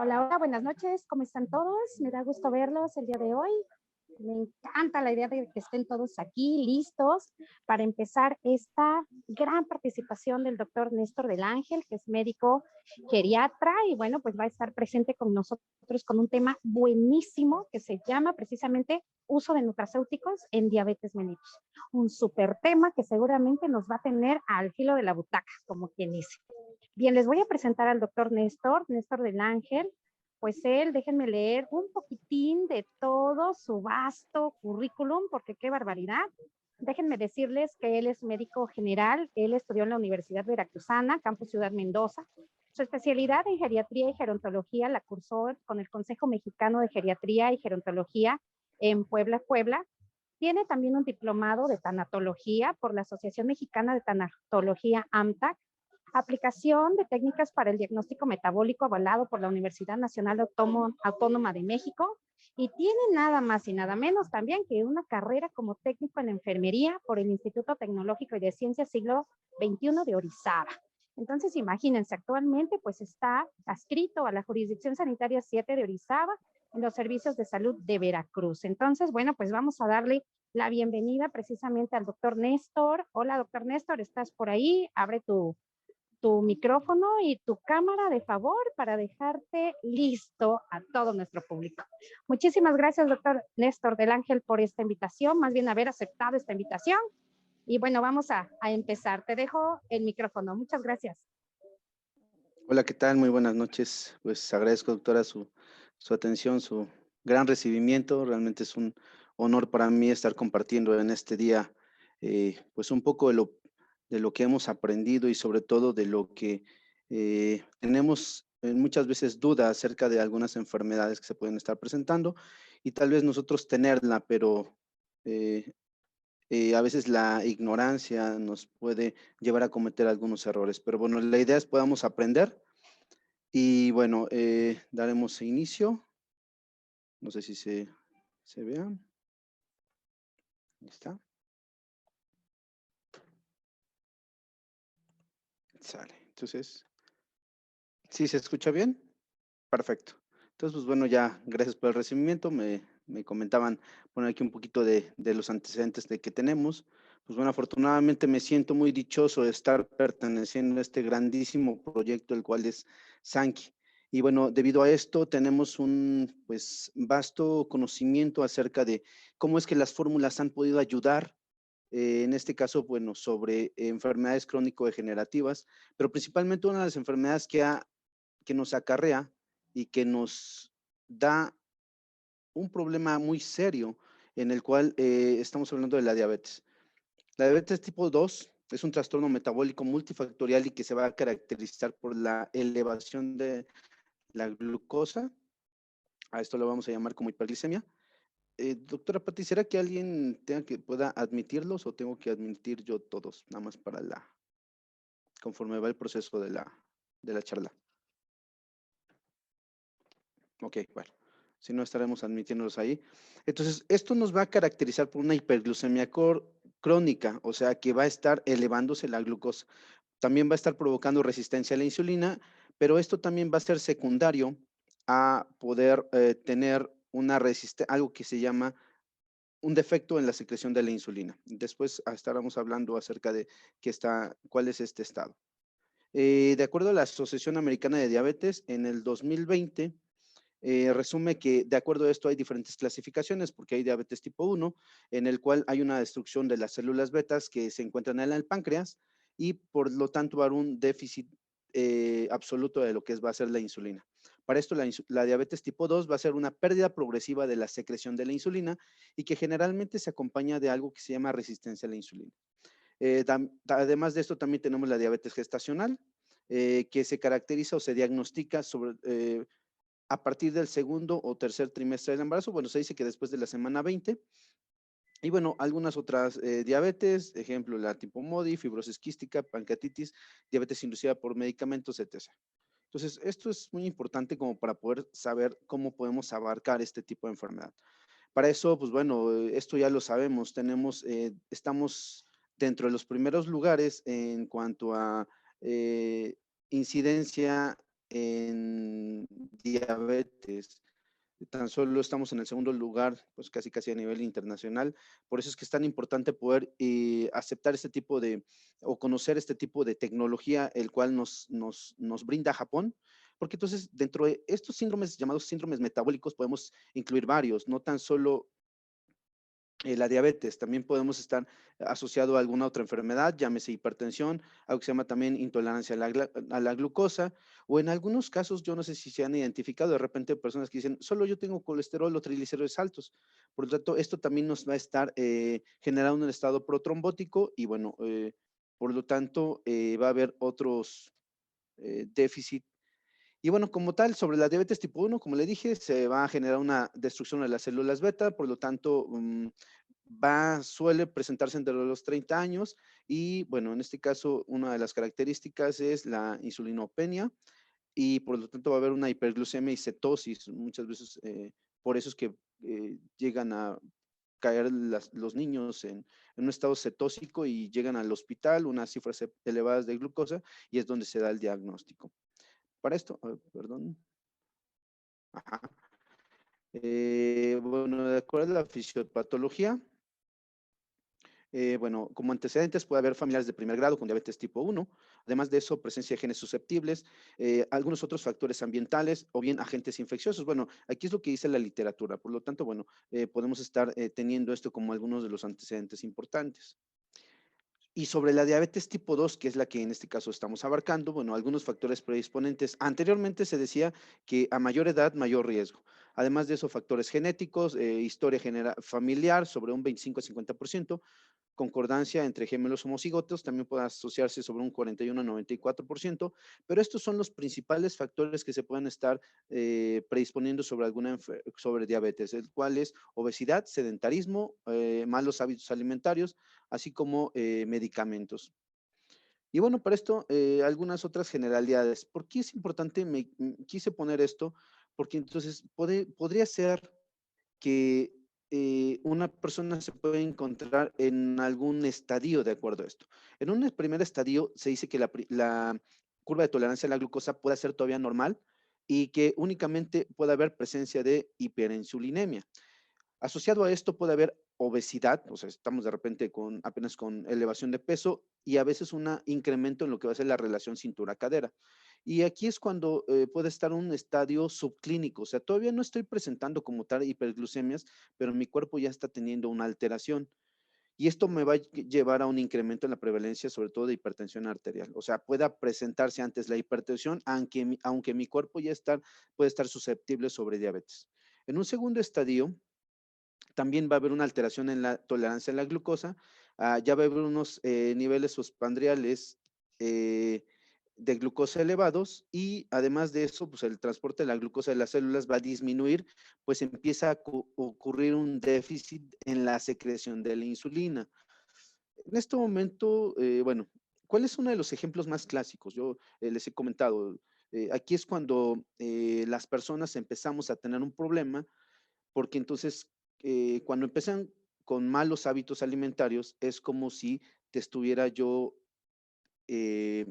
Hola, hola, buenas noches, ¿cómo están todos? Me da gusto verlos el día de hoy. Me encanta la idea de que estén todos aquí listos para empezar esta gran participación del doctor Néstor del Ángel, que es médico geriatra y bueno, pues va a estar presente con nosotros con un tema buenísimo que se llama precisamente uso de nutracéuticos en diabetes mellitus. Un súper tema que seguramente nos va a tener al filo de la butaca, como quien dice. Bien, les voy a presentar al doctor Néstor del Ángel. Pues él, déjenme leer un poquitín de todo su vasto currículum, porque qué barbaridad. Déjenme decirles que él es médico general, él estudió en la Universidad Veracruzana, Campus Ciudad Mendoza. Su especialidad en geriatría y gerontología la cursó con el Consejo Mexicano de Geriatría y Gerontología en Puebla, Puebla. Tiene también un diplomado de tanatología por la Asociación Mexicana de Tanatología AMTAC, aplicación de técnicas para el diagnóstico metabólico avalado por la Universidad Nacional Autónoma de México y tiene nada más y nada menos también que una carrera como técnico en enfermería por el Instituto Tecnológico y de Ciencias Siglo XXI de Orizaba. Entonces, imagínense, actualmente pues está adscrito a la Jurisdicción Sanitaria 7 de Orizaba en los servicios de salud de Veracruz. Entonces, bueno, pues vamos a darle la bienvenida precisamente al doctor Néstor. Hola, doctor Néstor, ¿estás por ahí? Abre tu micrófono y tu cámara de favor para dejarte listo a todo nuestro público. Muchísimas gracias, doctor Néstor del Ángel, por esta invitación, más bien haber aceptado esta invitación. Y bueno, vamos a empezar. Te dejo el micrófono. Muchas gracias. Hola, ¿qué tal? Muy buenas noches. Pues agradezco, doctora, su atención, su gran recibimiento. Realmente es un honor para mí estar compartiendo en este día, pues un poco de lo que hemos aprendido y sobre todo de lo que tenemos muchas veces dudas acerca de algunas enfermedades que se pueden estar presentando y tal vez nosotros tenerla, pero eh, a veces la ignorancia nos puede llevar a cometer algunos errores. Pero bueno, la idea es podamos aprender y bueno, daremos inicio. No sé si se vea. Ahí está. Sale. Entonces, ¿sí se escucha bien? Perfecto. Entonces, pues bueno, ya gracias por el recibimiento. Me comentaban poner aquí un poquito de los antecedentes de que tenemos. Pues bueno, afortunadamente me siento muy dichoso de estar perteneciendo a este grandísimo proyecto, el cual es Sankey. Y bueno, debido a esto tenemos un pues vasto conocimiento acerca de cómo es que las fórmulas han podido ayudar, en este caso, bueno, sobre enfermedades crónico-degenerativas, pero principalmente una de las enfermedades que nos acarrea y que nos da un problema muy serio en el cual estamos hablando de la diabetes. La diabetes tipo 2 es un trastorno metabólico multifactorial y que se va a caracterizar por la elevación de la glucosa. A esto lo vamos a llamar como hiperglicemia. Doctora Pati, ¿será que alguien pueda admitirlos o tengo que admitir yo todos, nada más para conforme va el proceso de la charla? Ok, bueno, si no estaremos admitiéndolos ahí. Entonces, esto nos va a caracterizar por una hiperglucemia crónica, o sea, que va a estar elevándose la glucosa. También va a estar provocando resistencia a la insulina, pero esto también va a ser secundario a poder tener algo que se llama un defecto en la secreción de la insulina. Después estaremos hablando acerca de cuál es este estado. De acuerdo a la Asociación Americana de Diabetes, en el 2020, resume que de acuerdo a esto hay diferentes clasificaciones, porque hay diabetes tipo 1, en el cual hay una destrucción de las células betas que se encuentran en el páncreas y por lo tanto va a haber un déficit absoluto de lo que va a ser la insulina. Para esto la diabetes tipo 2 va a ser una pérdida progresiva de la secreción de la insulina y que generalmente se acompaña de algo que se llama resistencia a la insulina. Además de esto también tenemos la diabetes gestacional, que se caracteriza o se diagnostica a partir del segundo o tercer trimestre del embarazo. Bueno, se dice que después de la semana 20. Y bueno, algunas otras diabetes, ejemplo, la tipo MODY, fibrosis quística, pancreatitis, diabetes inducida por medicamentos, etc. Entonces, esto es muy importante como para poder saber cómo podemos abarcar este tipo de enfermedad. Para eso, pues bueno, esto ya lo sabemos, estamos dentro de los primeros lugares en cuanto a incidencia en diabetes. Tan solo estamos en el segundo lugar, pues casi casi a nivel internacional. Por eso es que es tan importante poder aceptar este tipo de, o conocer este tipo de tecnología, el cual nos brinda Japón, porque entonces dentro de estos síndromes llamados síndromes metabólicos podemos incluir varios, no tan solo la diabetes, también podemos estar asociado a alguna otra enfermedad, llámese hipertensión, algo que se llama también intolerancia a la glucosa, o en algunos casos, yo no sé si se han identificado de repente personas que dicen, solo yo tengo colesterol o triglicéridos altos. Por lo tanto, esto también nos va a estar generando un estado protrombótico y bueno, por lo tanto, va a haber otros déficit. Y bueno, como tal, sobre la diabetes tipo 1, como le dije, se va a generar una destrucción de las células beta, por lo tanto, suele presentarse entre los 30 años y bueno, en este caso, una de las características es la insulinopenia y por lo tanto va a haber una hiperglucemia y cetosis. Muchas veces, por eso es que llegan a caer los niños en un estado cetósico y llegan al hospital, unas cifras elevadas de glucosa y es donde se da el diagnóstico. Para esto, perdón. Ajá. Bueno, de acuerdo a la fisiopatología, bueno, como antecedentes puede haber familiares de primer grado con diabetes tipo 1, además de eso, presencia de genes susceptibles, algunos otros factores ambientales o bien agentes infecciosos. Bueno, aquí es lo que dice la literatura, por lo tanto, bueno, podemos estar teniendo esto como algunos de los antecedentes importantes. Y sobre la diabetes tipo 2, que es la que en este caso estamos abarcando, bueno, algunos factores predisponentes. Anteriormente se decía que a mayor edad, mayor riesgo. Además de eso, factores genéticos, historia familiar sobre un 25 a 50%, concordancia entre gemelos homocigotos también puede asociarse sobre un 41 a 94%, pero estos son los principales factores que se pueden estar predisponiendo sobre sobre diabetes, el cual es obesidad, sedentarismo, malos hábitos alimentarios, así como medicamentos. Y bueno, para esto, algunas otras generalidades. ¿Por qué es importante? Quise poner esto, porque entonces podría ser que una persona se puede encontrar en algún estadio de acuerdo a esto. En un primer estadio se dice que la curva de tolerancia a la glucosa puede ser todavía normal y que únicamente puede haber presencia de hiperinsulinemia. Asociado a esto puede haber obesidad, o sea, estamos de repente apenas con elevación de peso y a veces un incremento en lo que va a ser la relación cintura-cadera. Y aquí es cuando puede estar un estadio subclínico, o sea, todavía no estoy presentando como tal hiperglucemias, pero mi cuerpo ya está teniendo una alteración. Y esto me va a llevar a un incremento en la prevalencia, sobre todo de hipertensión arterial. O sea, pueda presentarse antes la hipertensión, aunque mi cuerpo puede estar susceptible sobre diabetes. En un segundo estadio, también va a haber una alteración en la tolerancia a la glucosa, ya va a haber unos niveles postprandiales de glucosa elevados y además de eso, pues el transporte de la glucosa de las células va a disminuir, pues empieza a ocurrir un déficit en la secreción de la insulina. En este momento, bueno, ¿cuál es uno de los ejemplos más clásicos? Yo les he comentado, aquí es cuando las personas empezamos a tener un problema porque entonces cuando empiezan con malos hábitos alimentarios es como si te estuviera yo, eh,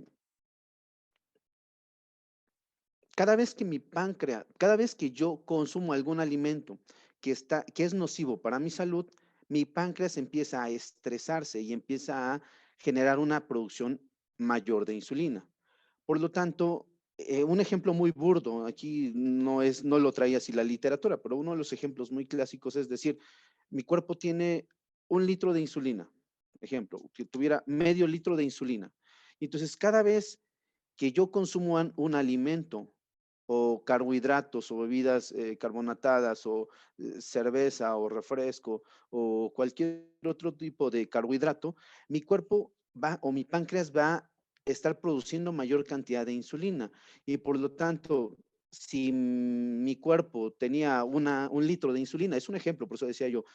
cada vez que yo consumo algún alimento que es nocivo para mi salud, mi páncreas empieza a estresarse y empieza a generar una producción mayor de insulina. Por lo tanto, un ejemplo muy burdo, aquí no lo traía así la literatura, pero uno de los ejemplos muy clásicos es decir, mi cuerpo tiene 1 litro de insulina, ejemplo, que tuviera medio litro de insulina. Y entonces, cada vez que yo consumo un alimento o carbohidratos o bebidas carbonatadas o cerveza o refresco o cualquier otro tipo de carbohidrato, mi cuerpo va o mi páncreas va a estar produciendo mayor cantidad de insulina y por lo tanto, si mi cuerpo tenía 1 litro de insulina, es un ejemplo, por eso decía yo,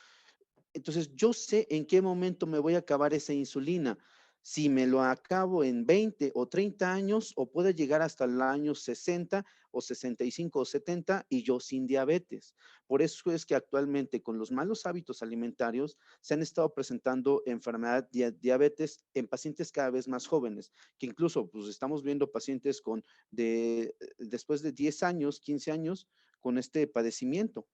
entonces yo sé en qué momento me voy a acabar esa insulina. si me lo acabo en 20 o 30 años, o puede llegar hasta el año 60 o 65 o 70 y yo sin diabetes. Por eso es que actualmente con los malos hábitos alimentarios se han estado presentando enfermedad diabetes en pacientes cada vez más jóvenes, que incluso pues estamos viendo pacientes después de 10 años, 15 años con este padecimiento.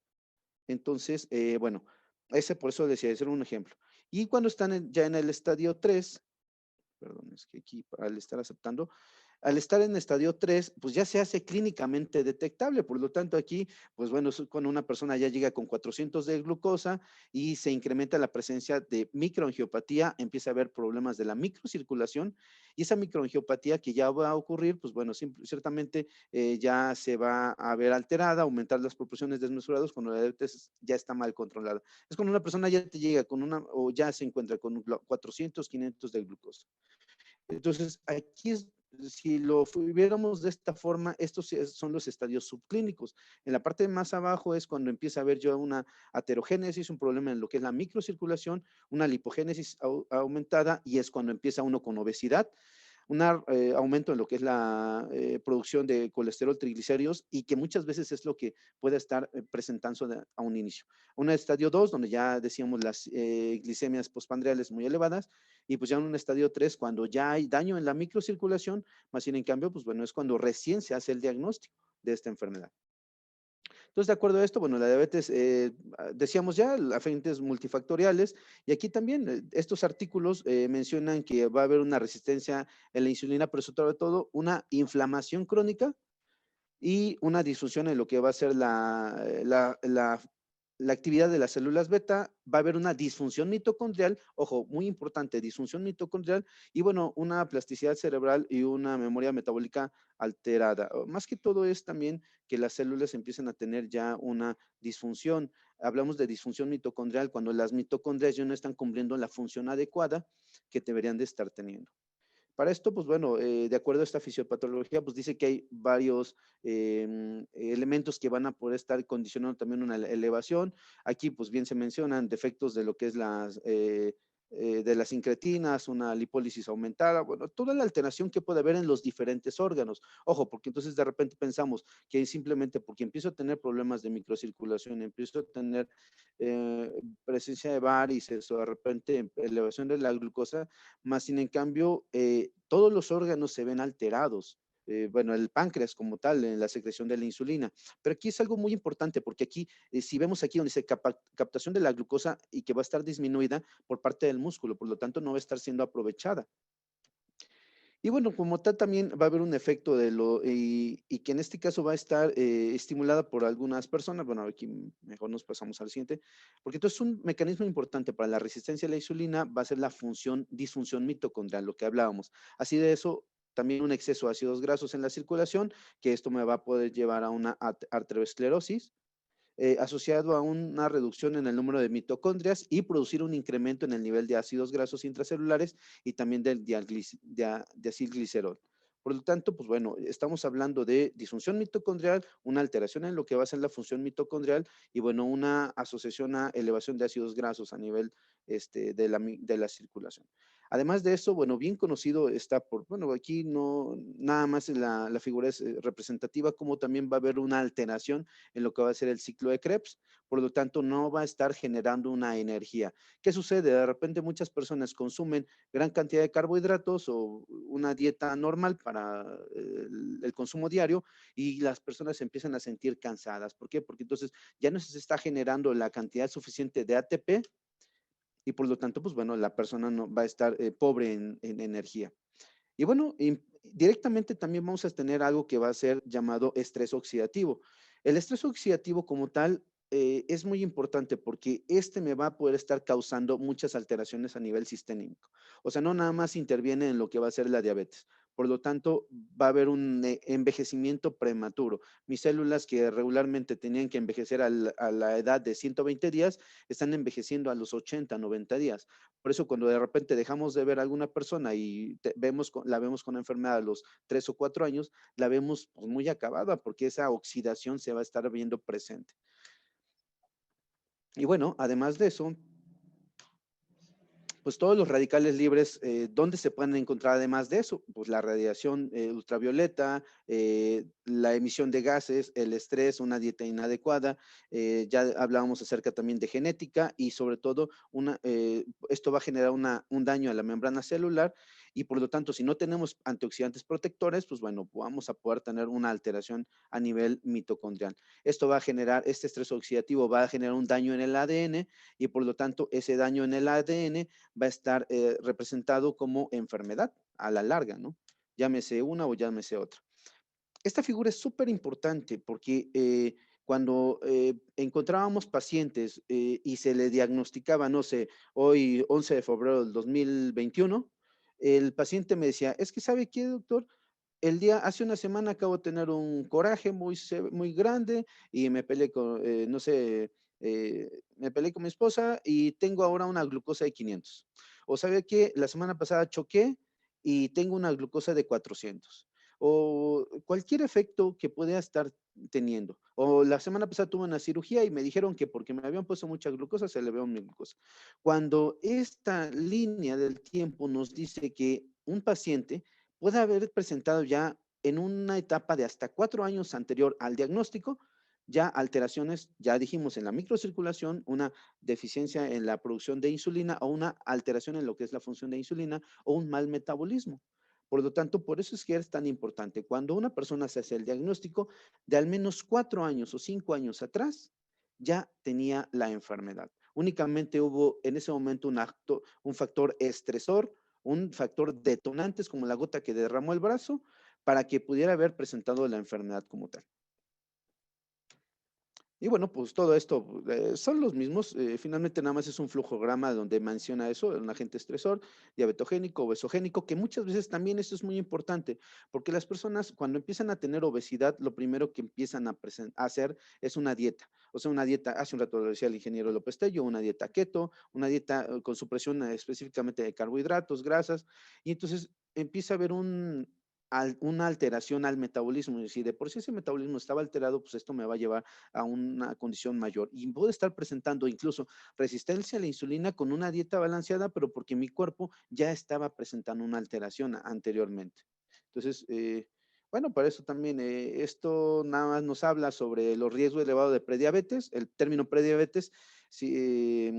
Entonces, bueno, ese por eso decía, ese era un ejemplo. Y cuando están ya en el estadio 3, perdón, es que aquí al estar aceptando, al estar en estadio 3, pues ya se hace clínicamente detectable. Por lo tanto, aquí, pues bueno, es cuando una persona ya llega con 400 de glucosa y se incrementa la presencia de microangiopatía, empieza a haber problemas de la microcirculación y esa microangiopatía que ya va a ocurrir, pues bueno, ciertamente ya se va a ver alterada, aumentar las proporciones desmesuradas cuando la diabetes ya está mal controlada. Es cuando una persona ya te llega con o ya se encuentra con 400, 500 de glucosa. Entonces, aquí si lo viéramos de esta forma, estos son los estadios subclínicos. En la parte más abajo es cuando empieza a haber yo una aterogénesis, un problema en lo que es la microcirculación, una lipogénesis aumentada, y es cuando empieza uno con obesidad, un aumento en lo que es la producción de colesterol, triglicéridos, y que muchas veces es lo que puede estar presentando a un inicio. Un estadio 2, donde ya decíamos las glicemias postprandiales muy elevadas, y pues ya en un estadio 3, cuando ya hay daño en la microcirculación, más bien en cambio, pues bueno, es cuando recién se hace el diagnóstico de esta enfermedad. Entonces, de acuerdo a esto, bueno, la diabetes, decíamos ya, agentes multifactoriales, y aquí también estos artículos mencionan que va a haber una resistencia en la insulina, pero sobre todo una inflamación crónica y una disfunción en lo que va a ser la actividad de las células beta. Va a haber una disfunción mitocondrial, ojo, muy importante, disfunción mitocondrial, y bueno, una plasticidad cerebral y una memoria metabólica alterada. Más que todo es también que las células empiezan a tener ya una disfunción. Hablamos de disfunción mitocondrial cuando las mitocondrias ya no están cumpliendo la función adecuada que deberían de estar teniendo. Para esto, pues bueno, de acuerdo a esta fisiopatología, pues dice que hay varios elementos que van a poder estar condicionando también una elevación. Aquí, pues bien se mencionan defectos de lo que es de las incretinas, una lipólisis aumentada, bueno, toda la alteración que puede haber en los diferentes órganos. Ojo, porque entonces de repente pensamos que simplemente porque empiezo a tener problemas de microcirculación, empiezo a tener presencia de varices o de repente elevación de la glucosa, más sin en cambio, todos los órganos se ven alterados. Bueno, el páncreas como tal, en la secreción de la insulina. Pero aquí es algo muy importante porque aquí, si vemos aquí donde dice captación de la glucosa y que va a estar disminuida por parte del músculo, por lo tanto no va a estar siendo aprovechada. Y bueno, como tal también va a haber un efecto y que en este caso va a estar estimulada por algunas personas. Bueno, aquí mejor nos pasamos al siguiente, porque entonces un mecanismo importante para la resistencia a la insulina va a ser la disfunción mitocondrial, lo que hablábamos. Así de eso, también un exceso de ácidos grasos en la circulación, que esto me va a poder llevar a una arteriosclerosis, asociado a una reducción en el número de mitocondrias y producir un incremento en el nivel de ácidos grasos intracelulares y también del diacilglicerol. Por lo tanto, pues bueno, estamos hablando de disfunción mitocondrial, una alteración en lo que va a ser la función mitocondrial y bueno, una asociación a elevación de ácidos grasos a nivel de la circulación. Además de eso, bueno, bien conocido está bueno, aquí no, nada más la figura es representativa, como también va a haber una alteración en lo que va a ser el ciclo de Krebs, por lo tanto no va a estar generando una energía. ¿Qué sucede? De repente muchas personas consumen gran cantidad de carbohidratos o una dieta normal para el consumo diario y las personas se empiezan a sentir cansadas. ¿Por qué? Porque entonces ya no se está generando la cantidad suficiente de ATP y por lo tanto, pues bueno, la persona no va a estar pobre en energía. Y bueno, directamente también vamos a tener algo que va a ser llamado estrés oxidativo. El estrés oxidativo como tal es muy importante porque este me va a poder estar causando muchas alteraciones a nivel sistémico. O sea, no nada más interviene en lo que va a ser la diabetes. Por lo tanto, va a haber un envejecimiento prematuro. Mis células que regularmente tenían que envejecer a la edad de 120 días, están envejeciendo a los 80, 90 días. Por eso cuando de repente dejamos de ver a alguna persona y la vemos con enfermedad a los 3 o 4 años, la vemos pues, muy acabada porque esa oxidación se va a estar viendo presente. Y bueno, además de eso, pues todos los radicales libres, ¿dónde se pueden encontrar además de eso? Pues la radiación ultravioleta, la emisión de gases, el estrés, una dieta inadecuada, ya hablábamos acerca también de genética y sobre todo esto va a generar un daño a la membrana celular y por lo tanto, si no tenemos antioxidantes protectores, pues bueno, vamos a poder tener una alteración a nivel mitocondrial. Esto va a generar, este estrés oxidativo va a generar un daño en el ADN y por lo tanto, ese daño en el ADN va a estar representado como enfermedad a la larga, ¿no? Llámese una o llámese otra. Esta figura es súper importante porque cuando encontrábamos pacientes y se le diagnosticaba, no sé, hoy 11 de febrero del 2021, el paciente me decía, es que ¿sabe qué, doctor? Hace una semana acabo de tener un coraje muy grande y me peleé con, no sé, me peleé con mi esposa y tengo ahora una glucosa de 500. O sabe que la semana pasada choqué y tengo una glucosa de 400. O cualquier efecto que pueda estar teniendo. O la semana pasada tuve una cirugía y me dijeron que porque me habían puesto mucha glucosa se le veo mi glucosa. Cuando esta línea del tiempo nos dice que un paciente puede haber presentado ya en una etapa de hasta 4 años anterior al diagnóstico, ya alteraciones, ya dijimos, en la microcirculación, una deficiencia en la producción de insulina o una alteración en lo que es la función de insulina o un mal metabolismo. Por lo tanto, por eso es que es tan importante. Cuando una persona se hace el diagnóstico, de al menos 4 años o 5 años atrás, ya tenía la enfermedad. Únicamente hubo en ese momento un factor estresor, un factor detonante como la gota que derramó el brazo para que pudiera haber presentado la enfermedad como tal. Y bueno, pues todo esto son los mismos. Finalmente nada más es un flujograma donde menciona eso, un agente estresor, diabetogénico, obesogénico, que muchas veces también esto es muy importante, porque las personas cuando empiezan a tener obesidad, lo primero que empiezan a hacer es una dieta. O sea, una dieta, hace un rato lo decía el ingeniero López Tello, una dieta keto, una dieta con supresión específicamente de carbohidratos, grasas, y entonces empieza a haber una alteración al metabolismo. Y si de por sí ese metabolismo estaba alterado, pues esto me va a llevar a una condición mayor. Y puede estar presentando incluso resistencia a la insulina con una dieta balanceada, pero porque mi cuerpo ya estaba presentando una alteración anteriormente. Entonces, bueno, para eso también esto nada más nos habla sobre los riesgos elevados de prediabetes. El término prediabetes, si,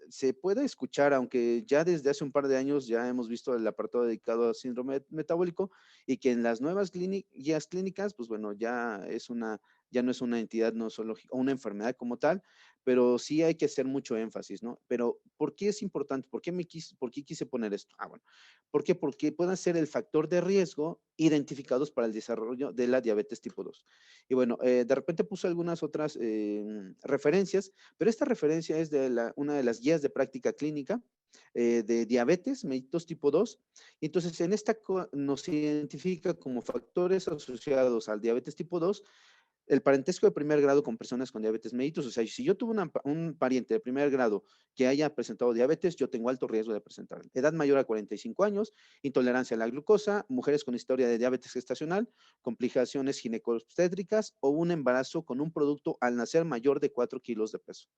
se puede escuchar, aunque ya desde hace un par de años ya hemos visto el apartado dedicado al síndrome metabólico y que en las nuevas guías clínicas, pues bueno, ya no es una entidad nosológica o una enfermedad como tal, pero sí hay que hacer mucho énfasis, ¿no? Pero ¿por qué es importante? ¿Por qué quise poner esto? Ah, bueno, ¿por qué? Porque pueden ser el factor de riesgo identificados para el desarrollo de la diabetes tipo 2. Y bueno, de repente puse algunas otras referencias, pero esta referencia es de una de las guías de práctica clínica de diabetes mellitus tipo 2. Y entonces, en esta nos identifica como factores asociados al diabetes tipo 2 el parentesco de primer grado con personas con diabetes mellitus. O sea, si yo tuve un pariente de primer grado que haya presentado diabetes, yo tengo alto riesgo de presentar. Edad mayor a 45 años, intolerancia a la glucosa, mujeres con historia de diabetes gestacional, complicaciones ginecobstétricas o un embarazo con un producto al nacer mayor de 4 kilos de peso.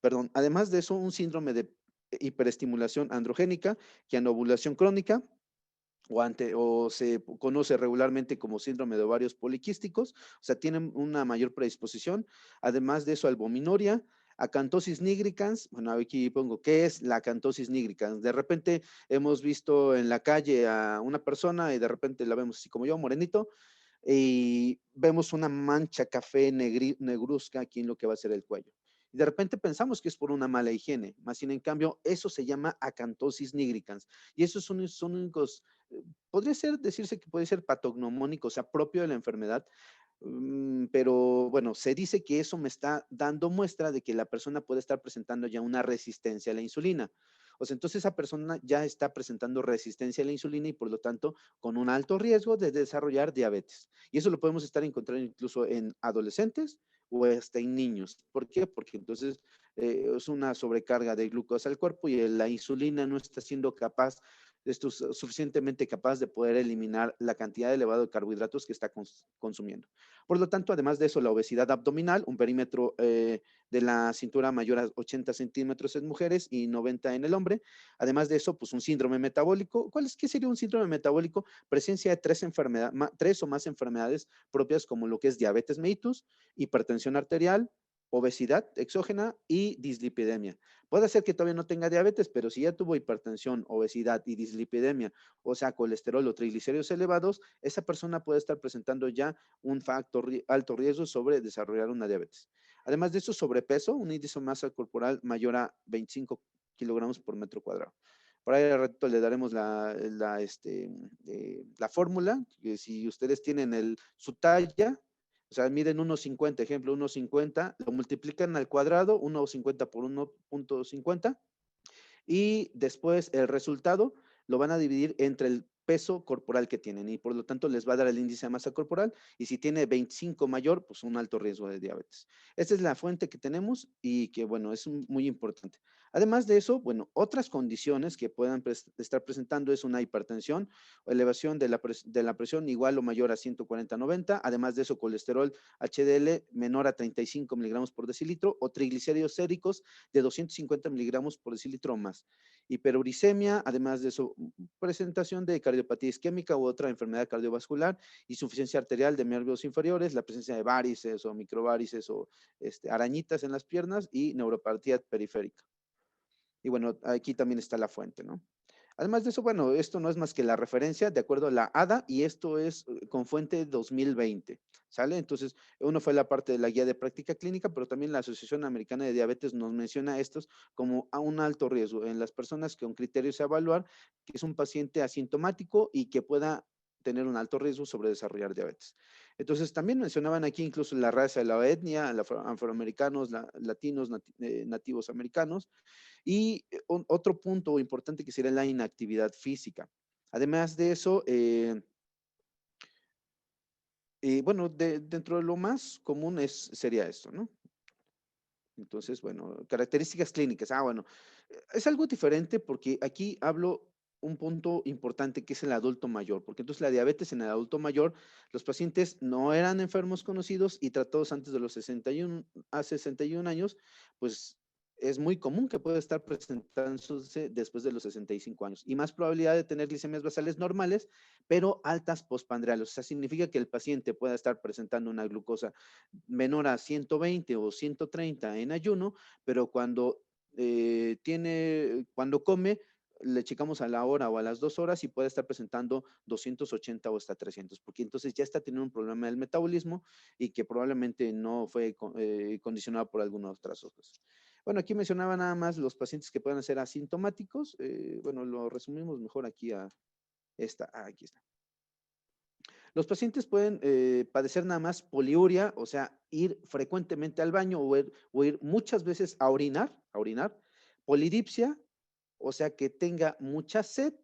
Perdón, además de eso, un síndrome de hiperestimulación androgénica, que anovulación crónica, o se conoce regularmente como síndrome de ovarios poliquísticos, o sea, tienen una mayor predisposición. Además de eso, albuminoria, acantosis nigricans. Bueno, aquí pongo, ¿qué es la acantosis nigricans? De repente hemos visto en la calle a una persona y de repente la vemos así como yo, morenito, y vemos una mancha café negruzca aquí en lo que va a ser el cuello. Y de repente pensamos que es por una mala higiene, más sin en cambio, eso se llama acantosis nigricans. Y esos son únicos, podría decirse que puede ser patognomónico, o sea, propio de la enfermedad, pero bueno, se dice que eso me está dando muestra de que la persona puede estar presentando ya una resistencia a la insulina. O sea, entonces esa persona ya está presentando resistencia a la insulina y por lo tanto con un alto riesgo de desarrollar diabetes. Y eso lo podemos estar encontrando incluso en adolescentes o hasta en niños. ¿Por qué? Porque entonces es una sobrecarga de glucosa al cuerpo y la insulina no está siendo capaz esto es suficientemente capaz de poder eliminar la cantidad elevada de carbohidratos que está consumiendo. Por lo tanto, además de eso, la obesidad abdominal, un perímetro de la cintura mayor a 80 centímetros en mujeres y 90 en el hombre. Además de eso, pues un síndrome metabólico. ¿Qué sería un síndrome metabólico? Presencia de tres o más enfermedades propias como lo que es diabetes mellitus, hipertensión arterial, obesidad exógena y dislipidemia. Puede ser que todavía no tenga diabetes, pero si ya tuvo hipertensión, obesidad y dislipidemia, o sea, colesterol o triglicéridos elevados, esa persona puede estar presentando ya un factor alto riesgo sobre desarrollar una diabetes. Además de eso, sobrepeso, un índice de masa corporal mayor a 25 kilogramos por metro cuadrado. Por ahí al rato le daremos la fórmula, que si ustedes tienen su talla, o sea, miden 1.50, ejemplo, 1.50, lo multiplican al cuadrado, 1.50 por 1.50, y después el resultado lo van a dividir entre el peso corporal que tienen y por lo tanto les va a dar el índice de masa corporal y si tiene 25 mayor, pues un alto riesgo de diabetes. Esta es la fuente que tenemos y que bueno, es muy importante. Además de eso, bueno, otras condiciones que puedan estar presentando es una hipertensión o elevación de la presión igual o mayor a 140/90, además de eso colesterol HDL menor a 35 miligramos por decilitro o triglicéridos séricos de 250 miligramos por decilitro o más. Hiperuricemia, además de eso, presentación de cardiopatía isquémica u otra enfermedad cardiovascular, insuficiencia arterial de miembros inferiores, la presencia de varices o microvarices o arañitas en las piernas y neuropatía periférica. Y bueno, aquí también está la fuente, ¿no? Además de eso, bueno, esto no es más que la referencia de acuerdo a la ADA y esto es con fuente 2020, ¿sale? Entonces, uno fue la parte de la guía de práctica clínica, pero también la Asociación Americana de Diabetes nos menciona estos como a un alto riesgo en las personas que un criterio es evaluar que es un paciente asintomático y que pueda tener un alto riesgo sobre desarrollar diabetes. Entonces, también mencionaban aquí incluso la raza, la etnia, afroamericanos, latinos, nativos americanos, y otro punto importante que sería la inactividad física. Además de eso, bueno, dentro de lo más común sería esto, ¿no? Entonces, bueno, características clínicas. Bueno, es algo diferente porque aquí hablo un punto importante que es el adulto mayor, porque entonces la diabetes en el adulto mayor, los pacientes no eran enfermos conocidos y tratados antes de los 61 a 61 años, pues es muy común que pueda estar presentándose después de los 65 años y más probabilidad de tener glicemias basales normales, pero altas postprandiales. O sea, significa que el paciente pueda estar presentando una glucosa menor a 120 o 130 en ayuno, pero cuando come, le checamos a la hora o a las 2 horas y puede estar presentando 280 o hasta 300, porque entonces ya está teniendo un problema del metabolismo y que probablemente no fue condicionado por algunas otras cosas. Bueno, aquí mencionaba nada más los pacientes que pueden ser asintomáticos. Bueno, lo resumimos mejor aquí aquí está. Los pacientes pueden padecer nada más poliuria, o sea, ir frecuentemente al baño o ir muchas veces a orinar, polidipsia, o sea, que tenga mucha sed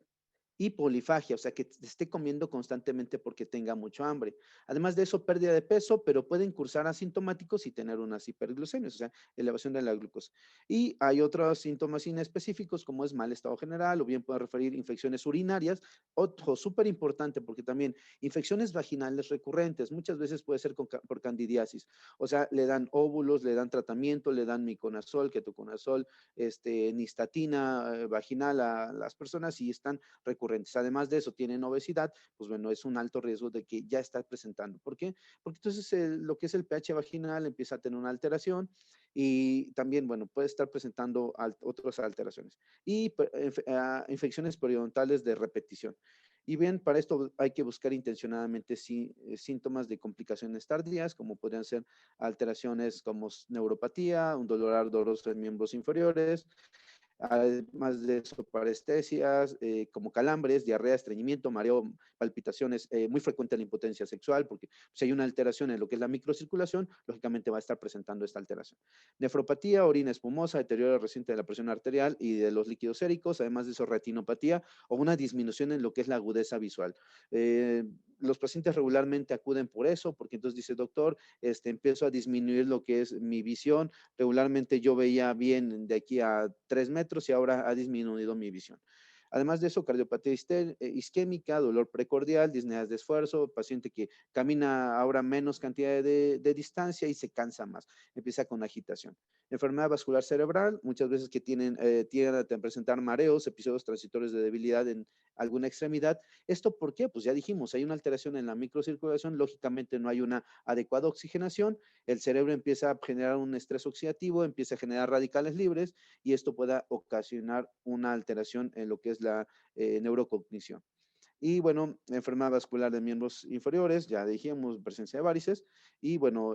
y polifagia, o sea, que esté comiendo constantemente porque tenga mucho hambre. Además de eso, pérdida de peso, pero pueden cursar asintomáticos y tener unas hiperglucemias, o sea, elevación de la glucosa. Y hay otros síntomas inespecíficos como es mal estado general o bien puede referir infecciones urinarias. Otro súper importante porque también infecciones vaginales recurrentes, muchas veces puede ser por candidiasis, o sea, le dan óvulos, le dan tratamiento, le dan miconazol, ketoconazol, nistatina vaginal a las personas y están recurrentes. Además de eso, tienen obesidad, pues bueno, es un alto riesgo de que ya está presentando. ¿Por qué? Porque entonces lo que es el pH vaginal empieza a tener una alteración y también, bueno, puede estar presentando otras alteraciones. Y infecciones periodontales de repetición. Y bien, para esto hay que buscar intencionadamente síntomas de complicaciones tardías, como podrían ser alteraciones como neuropatía, un dolor ardoroso en miembros inferiores, además de eso, parestesias, como calambres, diarrea, estreñimiento, mareo, palpitaciones, muy frecuente la impotencia sexual, porque si hay una alteración en lo que es la microcirculación, lógicamente va a estar presentando esta alteración. Nefropatía, orina espumosa, deterioro reciente de la presión arterial y de los líquidos séricos, además de eso, retinopatía o una disminución en lo que es la agudeza visual. Los pacientes regularmente acuden por eso, porque entonces dice, doctor, empiezo a disminuir lo que es mi visión, regularmente yo veía bien de aquí a 3 metros y ahora ha disminuido mi visión. Además de eso, cardiopatía isquémica, dolor precordial, disneas de esfuerzo, paciente que camina ahora menos cantidad de distancia y se cansa más, empieza con agitación. Enfermedad vascular cerebral, muchas veces que tienden a presentar mareos, episodios transitorios de debilidad en alguna extremidad. ¿Esto por qué? Pues ya dijimos, hay una alteración en la microcirculación, lógicamente no hay una adecuada oxigenación, el cerebro empieza a generar un estrés oxidativo, empieza a generar radicales libres y esto pueda ocasionar una alteración en lo que es la neurocognición. Y bueno, enfermedad vascular de miembros inferiores, ya dijimos, presencia de varices. Y bueno,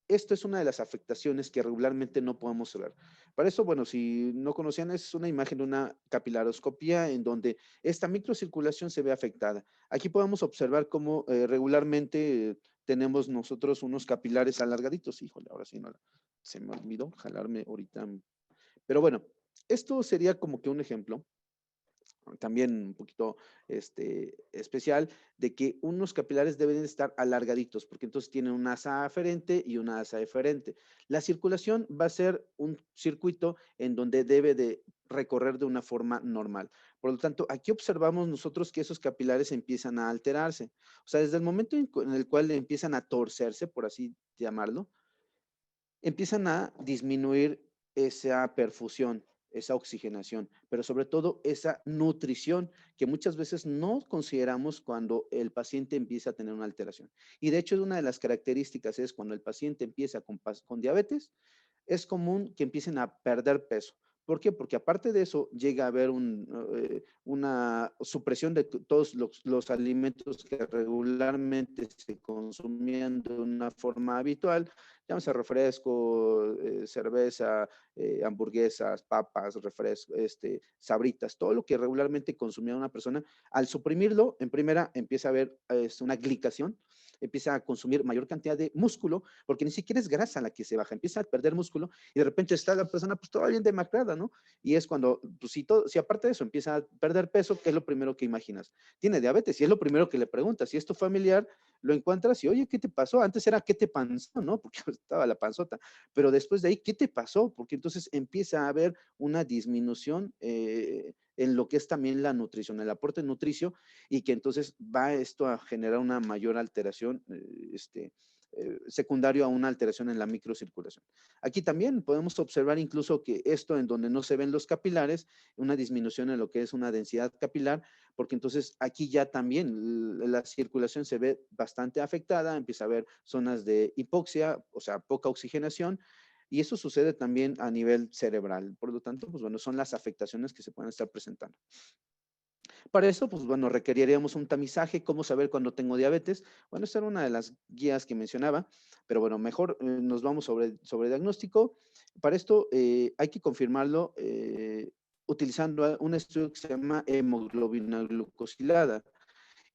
esto es una de las afectaciones que regularmente no podemos ver. Para eso, bueno, si no conocían, es una imagen de una capilaroscopía en donde esta microcirculación se ve afectada. Aquí podemos observar cómo regularmente tenemos nosotros unos capilares alargaditos. Híjole, ahora sí no, se me olvidó jalarme ahorita. Pero bueno, esto sería como que un ejemplo también un poquito especial, de que unos capilares deben estar alargaditos, porque entonces tienen una asa aferente y una asa eferente. La circulación va a ser un circuito en donde debe de recorrer de una forma normal. Por lo tanto, aquí observamos nosotros que esos capilares empiezan a alterarse. O sea, desde el momento en el cual empiezan a torcerse, por así llamarlo, empiezan a disminuir esa perfusión, esa oxigenación, pero sobre todo esa nutrición que muchas veces no consideramos cuando el paciente empieza a tener una alteración. Y de hecho, una de las características es cuando el paciente empieza con diabetes, es común que empiecen a perder peso. ¿Por qué? Porque aparte de eso llega a haber una supresión de todos los alimentos que regularmente se consumían de una forma habitual, llámese refresco, cerveza, hamburguesas, papas, refresco, sabritas, todo lo que regularmente consumía una persona, al suprimirlo, en primera empieza a haber una glicación, empieza a consumir mayor cantidad de músculo, porque ni siquiera es grasa la que se baja, empieza a perder músculo y de repente está la persona pues todavía bien demacrada, ¿no? Y es cuando, pues si aparte de eso empieza a perder peso, ¿qué es lo primero que imaginas? Tiene diabetes y es lo primero que le preguntas. Si es tu familiar, lo encuentras y, oye, ¿qué te pasó? Antes era, ¿qué te pasó? ¿No? Porque estaba la panzota. Pero después de ahí, ¿qué te pasó? Porque entonces empieza a haber una disminución en lo que es también la nutrición, el aporte nutricio, y que entonces va esto a generar una mayor alteración, secundario a una alteración en la microcirculación. Aquí también podemos observar incluso que esto en donde no se ven los capilares, una disminución en lo que es una densidad capilar, porque entonces aquí ya también la circulación se ve bastante afectada, empieza a haber zonas de hipoxia, o sea, poca oxigenación, y eso sucede también a nivel cerebral. Por lo tanto, pues bueno, son las afectaciones que se pueden estar presentando. Para eso, pues bueno, requeriríamos un tamizaje, cómo saber cuándo tengo diabetes. Bueno, esta era una de las guías que mencionaba, pero bueno, mejor nos vamos sobre diagnóstico. Para esto hay que confirmarlo utilizando un estudio que se llama hemoglobina glucosilada.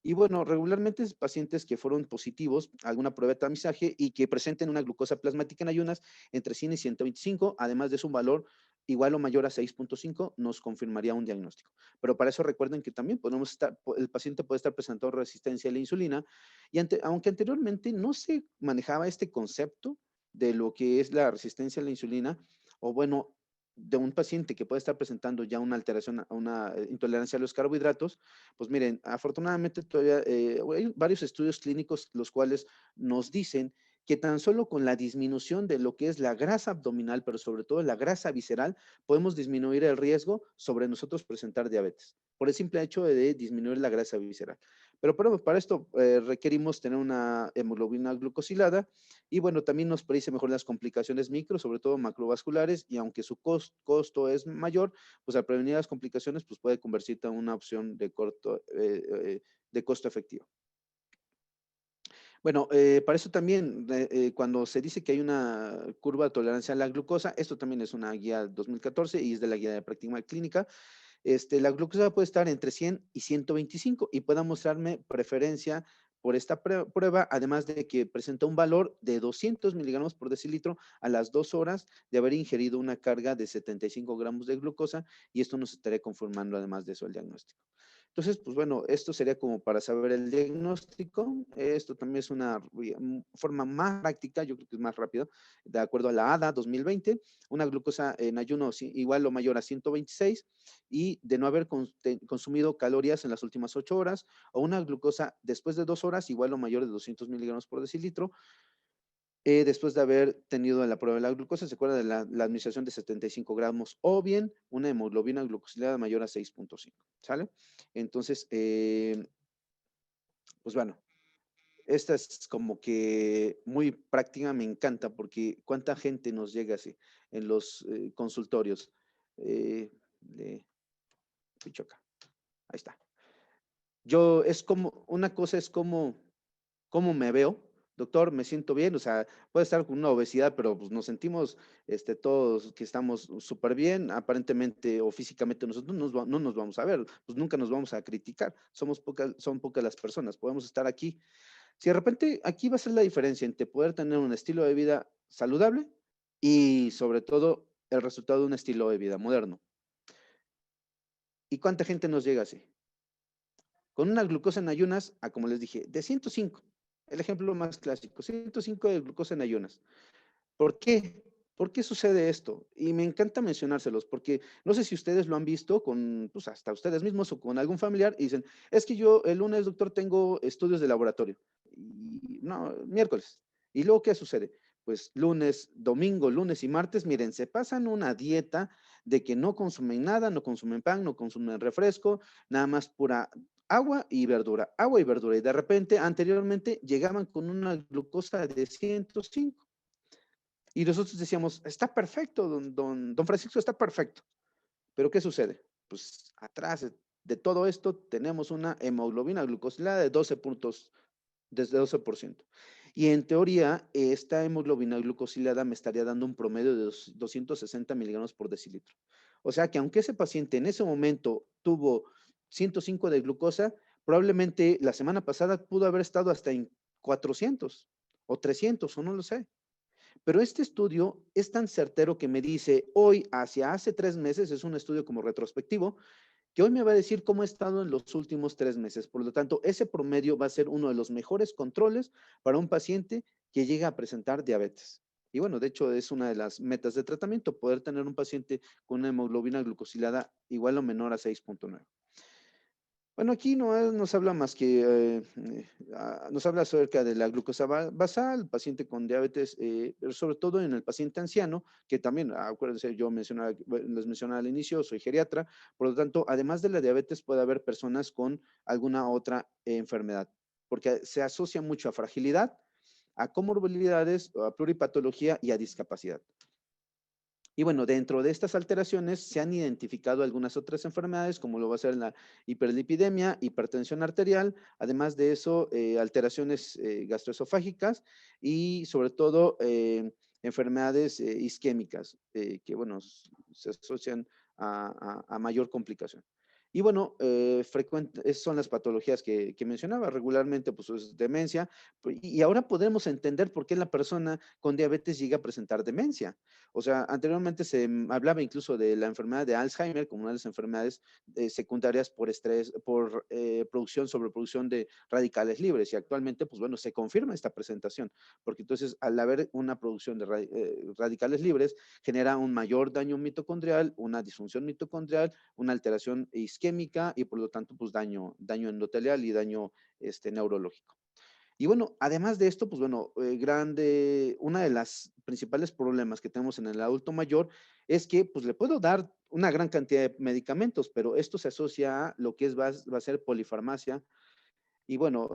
Y bueno, regularmente es pacientes que fueron positivos a alguna prueba de tamizaje y que presenten una glucosa plasmática en ayunas entre 100 y 125, además de su valor igual o mayor a 6.5, nos confirmaría un diagnóstico. Pero para eso recuerden que también podemos estar, el paciente puede estar presentando resistencia a la insulina y aunque anteriormente no se manejaba este concepto de lo que es la resistencia a la insulina, o bueno, de un paciente que puede estar presentando ya una alteración, una intolerancia a los carbohidratos, pues miren, afortunadamente todavía hay varios estudios clínicos los cuales nos dicen que tan solo con la disminución de lo que es la grasa abdominal, pero sobre todo la grasa visceral, podemos disminuir el riesgo sobre nosotros presentar diabetes, por el simple hecho de disminuir la grasa visceral. Pero para esto requerimos tener una hemoglobina glucosilada y bueno, también nos predice mejor las complicaciones micro, sobre todo macrovasculares, y aunque su costo es mayor, pues al prevenir las complicaciones, pues puede convertirse en una opción de costo efectivo. Bueno, para eso también, cuando se dice que hay una curva de tolerancia a la glucosa, esto también es una guía 2014 y es de la guía de práctica clínica, la glucosa puede estar entre 100 y 125 y pueda mostrarme preferencia por esta prueba, además de que presenta un valor de 200 miligramos por decilitro a las 2 horas de haber ingerido una carga de 75 gramos de glucosa y esto nos estaría conformando además de eso el diagnóstico. Entonces, pues bueno, esto sería como para saber el diagnóstico. Esto también es una forma más práctica, yo creo que es más rápido, de acuerdo a la ADA 2020, una glucosa en ayuno igual o mayor a 126 y de no haber consumido calorías en las últimas 8 horas, o una glucosa después de 2 horas igual o mayor de 200 miligramos por decilitro, después de haber tenido la prueba de la glucosa, se acuerda de la administración de 75 gramos, o bien una hemoglobina glucosilada mayor a 6.5, ¿sale? Entonces, pues bueno, esta es como que muy práctica, me encanta, porque cuánta gente nos llega así en los consultorios de Pichoca. Ahí está. Yo, es como, una cosa es como cómo me veo. Doctor, me siento bien, o sea, puede estar con una obesidad, pero pues nos sentimos todos que estamos súper bien, aparentemente o físicamente nosotros no nos vamos a ver, pues nunca nos vamos a criticar, son pocas las personas, podemos estar aquí. Si de repente aquí va a ser la diferencia entre poder tener un estilo de vida saludable y sobre todo el resultado de un estilo de vida moderno. ¿Y cuánta gente nos llega así? Con una glucosa en ayunas, como les dije, de 105. El ejemplo más clásico, 105 de glucosa en ayunas. ¿Por qué? ¿Por qué sucede esto? Y me encanta mencionárselos, porque no sé si ustedes lo han visto con, pues hasta ustedes mismos o con algún familiar y dicen, es que yo el lunes, doctor, tengo estudios de laboratorio. Y no, miércoles. ¿Y luego qué sucede? Pues lunes, domingo, lunes y martes, miren, se pasan una dieta de que no consumen nada, no consumen pan, no consumen refresco, nada más pura agua y verdura, agua y verdura. Y de repente, anteriormente, llegaban con una glucosa de 105. Y nosotros decíamos, está perfecto, don Francisco, está perfecto. Pero ¿qué sucede? Pues atrás de todo esto tenemos una hemoglobina glucosilada de 12 puntos, desde 12%. Y en teoría, esta hemoglobina glucosilada me estaría dando un promedio de 260 miligramos por decilitro. O sea que aunque ese paciente en ese momento tuvo 105 de glucosa, probablemente la semana pasada pudo haber estado hasta en 400 o 300 o no lo sé. Pero este estudio es tan certero que me dice hoy hacia hace 3 meses, es un estudio como retrospectivo, que hoy me va a decir cómo he estado en los últimos 3 meses. Por lo tanto, ese promedio va a ser uno de los mejores controles para un paciente que llega a presentar diabetes. Y bueno, de hecho es una de las metas de tratamiento, poder tener un paciente con una hemoglobina glucosilada igual o menor a 6.9. Bueno, aquí no nos habla más que, nos habla acerca de la glucosa basal, paciente con diabetes, pero sobre todo en el paciente anciano, que también, acuérdense, les mencionaba al inicio, soy geriatra, por lo tanto, además de la diabetes, puede haber personas con alguna otra enfermedad, porque se asocia mucho a fragilidad, a comorbilidades, a pluripatología y a discapacidad. Y bueno, dentro de estas alteraciones se han identificado algunas otras enfermedades, como lo va a ser la hiperlipidemia, hipertensión arterial, además de eso, alteraciones gastroesofágicas y sobre todo enfermedades isquémicas, que bueno, se asocian a mayor complicación. Y bueno, esas son las patologías que mencionaba regularmente, pues es demencia, y ahora podemos entender por qué la persona con diabetes llega a presentar demencia. O sea, anteriormente se hablaba incluso de la enfermedad de Alzheimer como una de las enfermedades secundarias por estrés, por sobreproducción de radicales libres. Y actualmente, pues bueno, se confirma esta presentación, porque entonces al haber una producción de radicales libres, genera un mayor daño mitocondrial, una disfunción mitocondrial, una alteración isquémica y por lo tanto, pues daño endotelial y daño neurológico. Y bueno, además de esto, pues bueno, una de las principales problemas que tenemos en el adulto mayor es que pues le puedo dar una gran cantidad de medicamentos, pero esto se asocia a lo que va a ser polifarmacia, y bueno,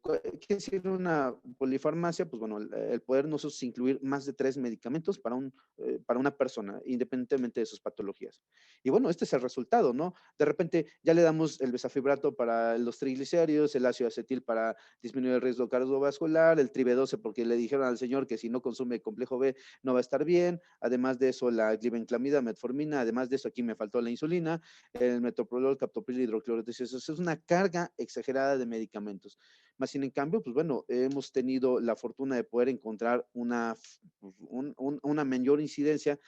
¿qué es decir una polifarmacia? Pues bueno, el poder nosotros incluir más de 3 medicamentos para una persona, independientemente de sus patologías. Y bueno, este es el resultado, ¿no? De repente ya le damos el besafibrato para los triglicéridos, el ácido acetil para disminuir el riesgo cardiovascular, el tribe 12 porque le dijeron al señor que si no consume complejo B no va a estar bien. Además de eso, la glibenclamida, metformina. Además de eso, aquí me faltó la insulina, el metoprolol, captopril, hidroclorotis. Eso es una carga exagerada de medicamentos. Más sin en cambio, pues bueno, hemos tenido la fortuna de poder encontrar una mayor incidencia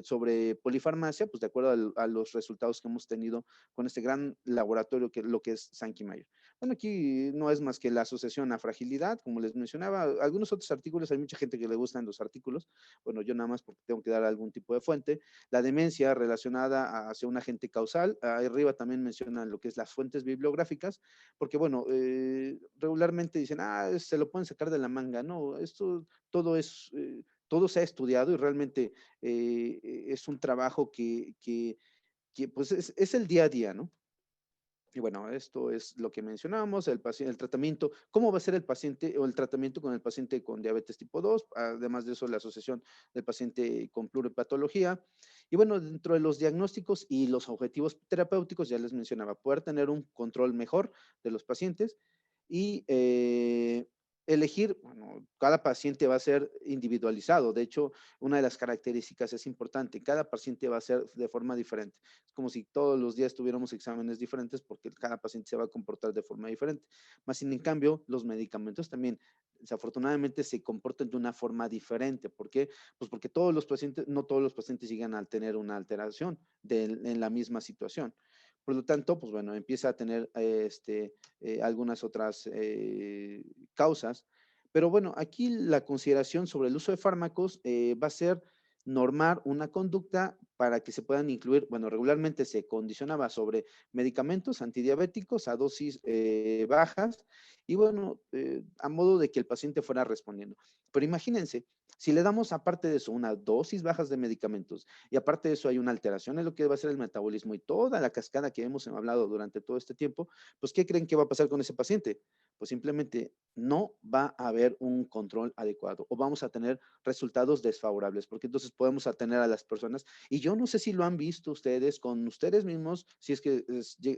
sobre polifarmacia, pues de acuerdo a los resultados que hemos tenido con este gran laboratorio que lo que es Sankey Mayer. Bueno, aquí no es más que la asociación a fragilidad, como les mencionaba, algunos otros artículos, hay mucha gente que le gustan los artículos, bueno, yo nada más porque tengo que dar algún tipo de fuente, la demencia relacionada hacia un agente causal, ahí arriba también mencionan lo que es las fuentes bibliográficas, porque bueno, regularmente dicen, se lo pueden sacar de la manga, no, esto todo es, todo se ha estudiado y realmente es un trabajo que pues es el día a día, ¿no? Y bueno, esto es lo que mencionábamos, el tratamiento, cómo va a ser el paciente o el tratamiento con el paciente con diabetes tipo 2, además de eso la asociación del paciente con pluripatología. Y bueno, dentro de los diagnósticos y los objetivos terapéuticos, ya les mencionaba, poder tener un control mejor de los pacientes y elegir, bueno, cada paciente va a ser individualizado. De hecho, una de las características es importante, cada paciente va a ser de forma diferente. Es como si todos los días tuviéramos exámenes diferentes porque cada paciente se va a comportar de forma diferente. Más sin en cambio, los medicamentos también, desafortunadamente, se comportan de una forma diferente. ¿Por qué? Pues porque todos los pacientes, no todos los pacientes llegan a tener una alteración en la misma situación. Por lo tanto, pues bueno, empieza a tener algunas otras causas. Pero bueno, aquí la consideración sobre el uso de fármacos va a ser normar una conducta para que se puedan incluir, bueno, regularmente se condicionaba sobre medicamentos antidiabéticos a dosis bajas y bueno, a modo de que el paciente fuera respondiendo. Pero imagínense, si le damos aparte de eso una dosis bajas de medicamentos y aparte de eso hay una alteración en lo que va a ser el metabolismo y toda la cascada que hemos hablado durante todo este tiempo, pues ¿qué creen que va a pasar con ese paciente? Pues simplemente no va a haber un control adecuado o vamos a tener resultados desfavorables, porque entonces podemos atener a las personas y yo no sé si lo han visto ustedes con ustedes mismos, si es que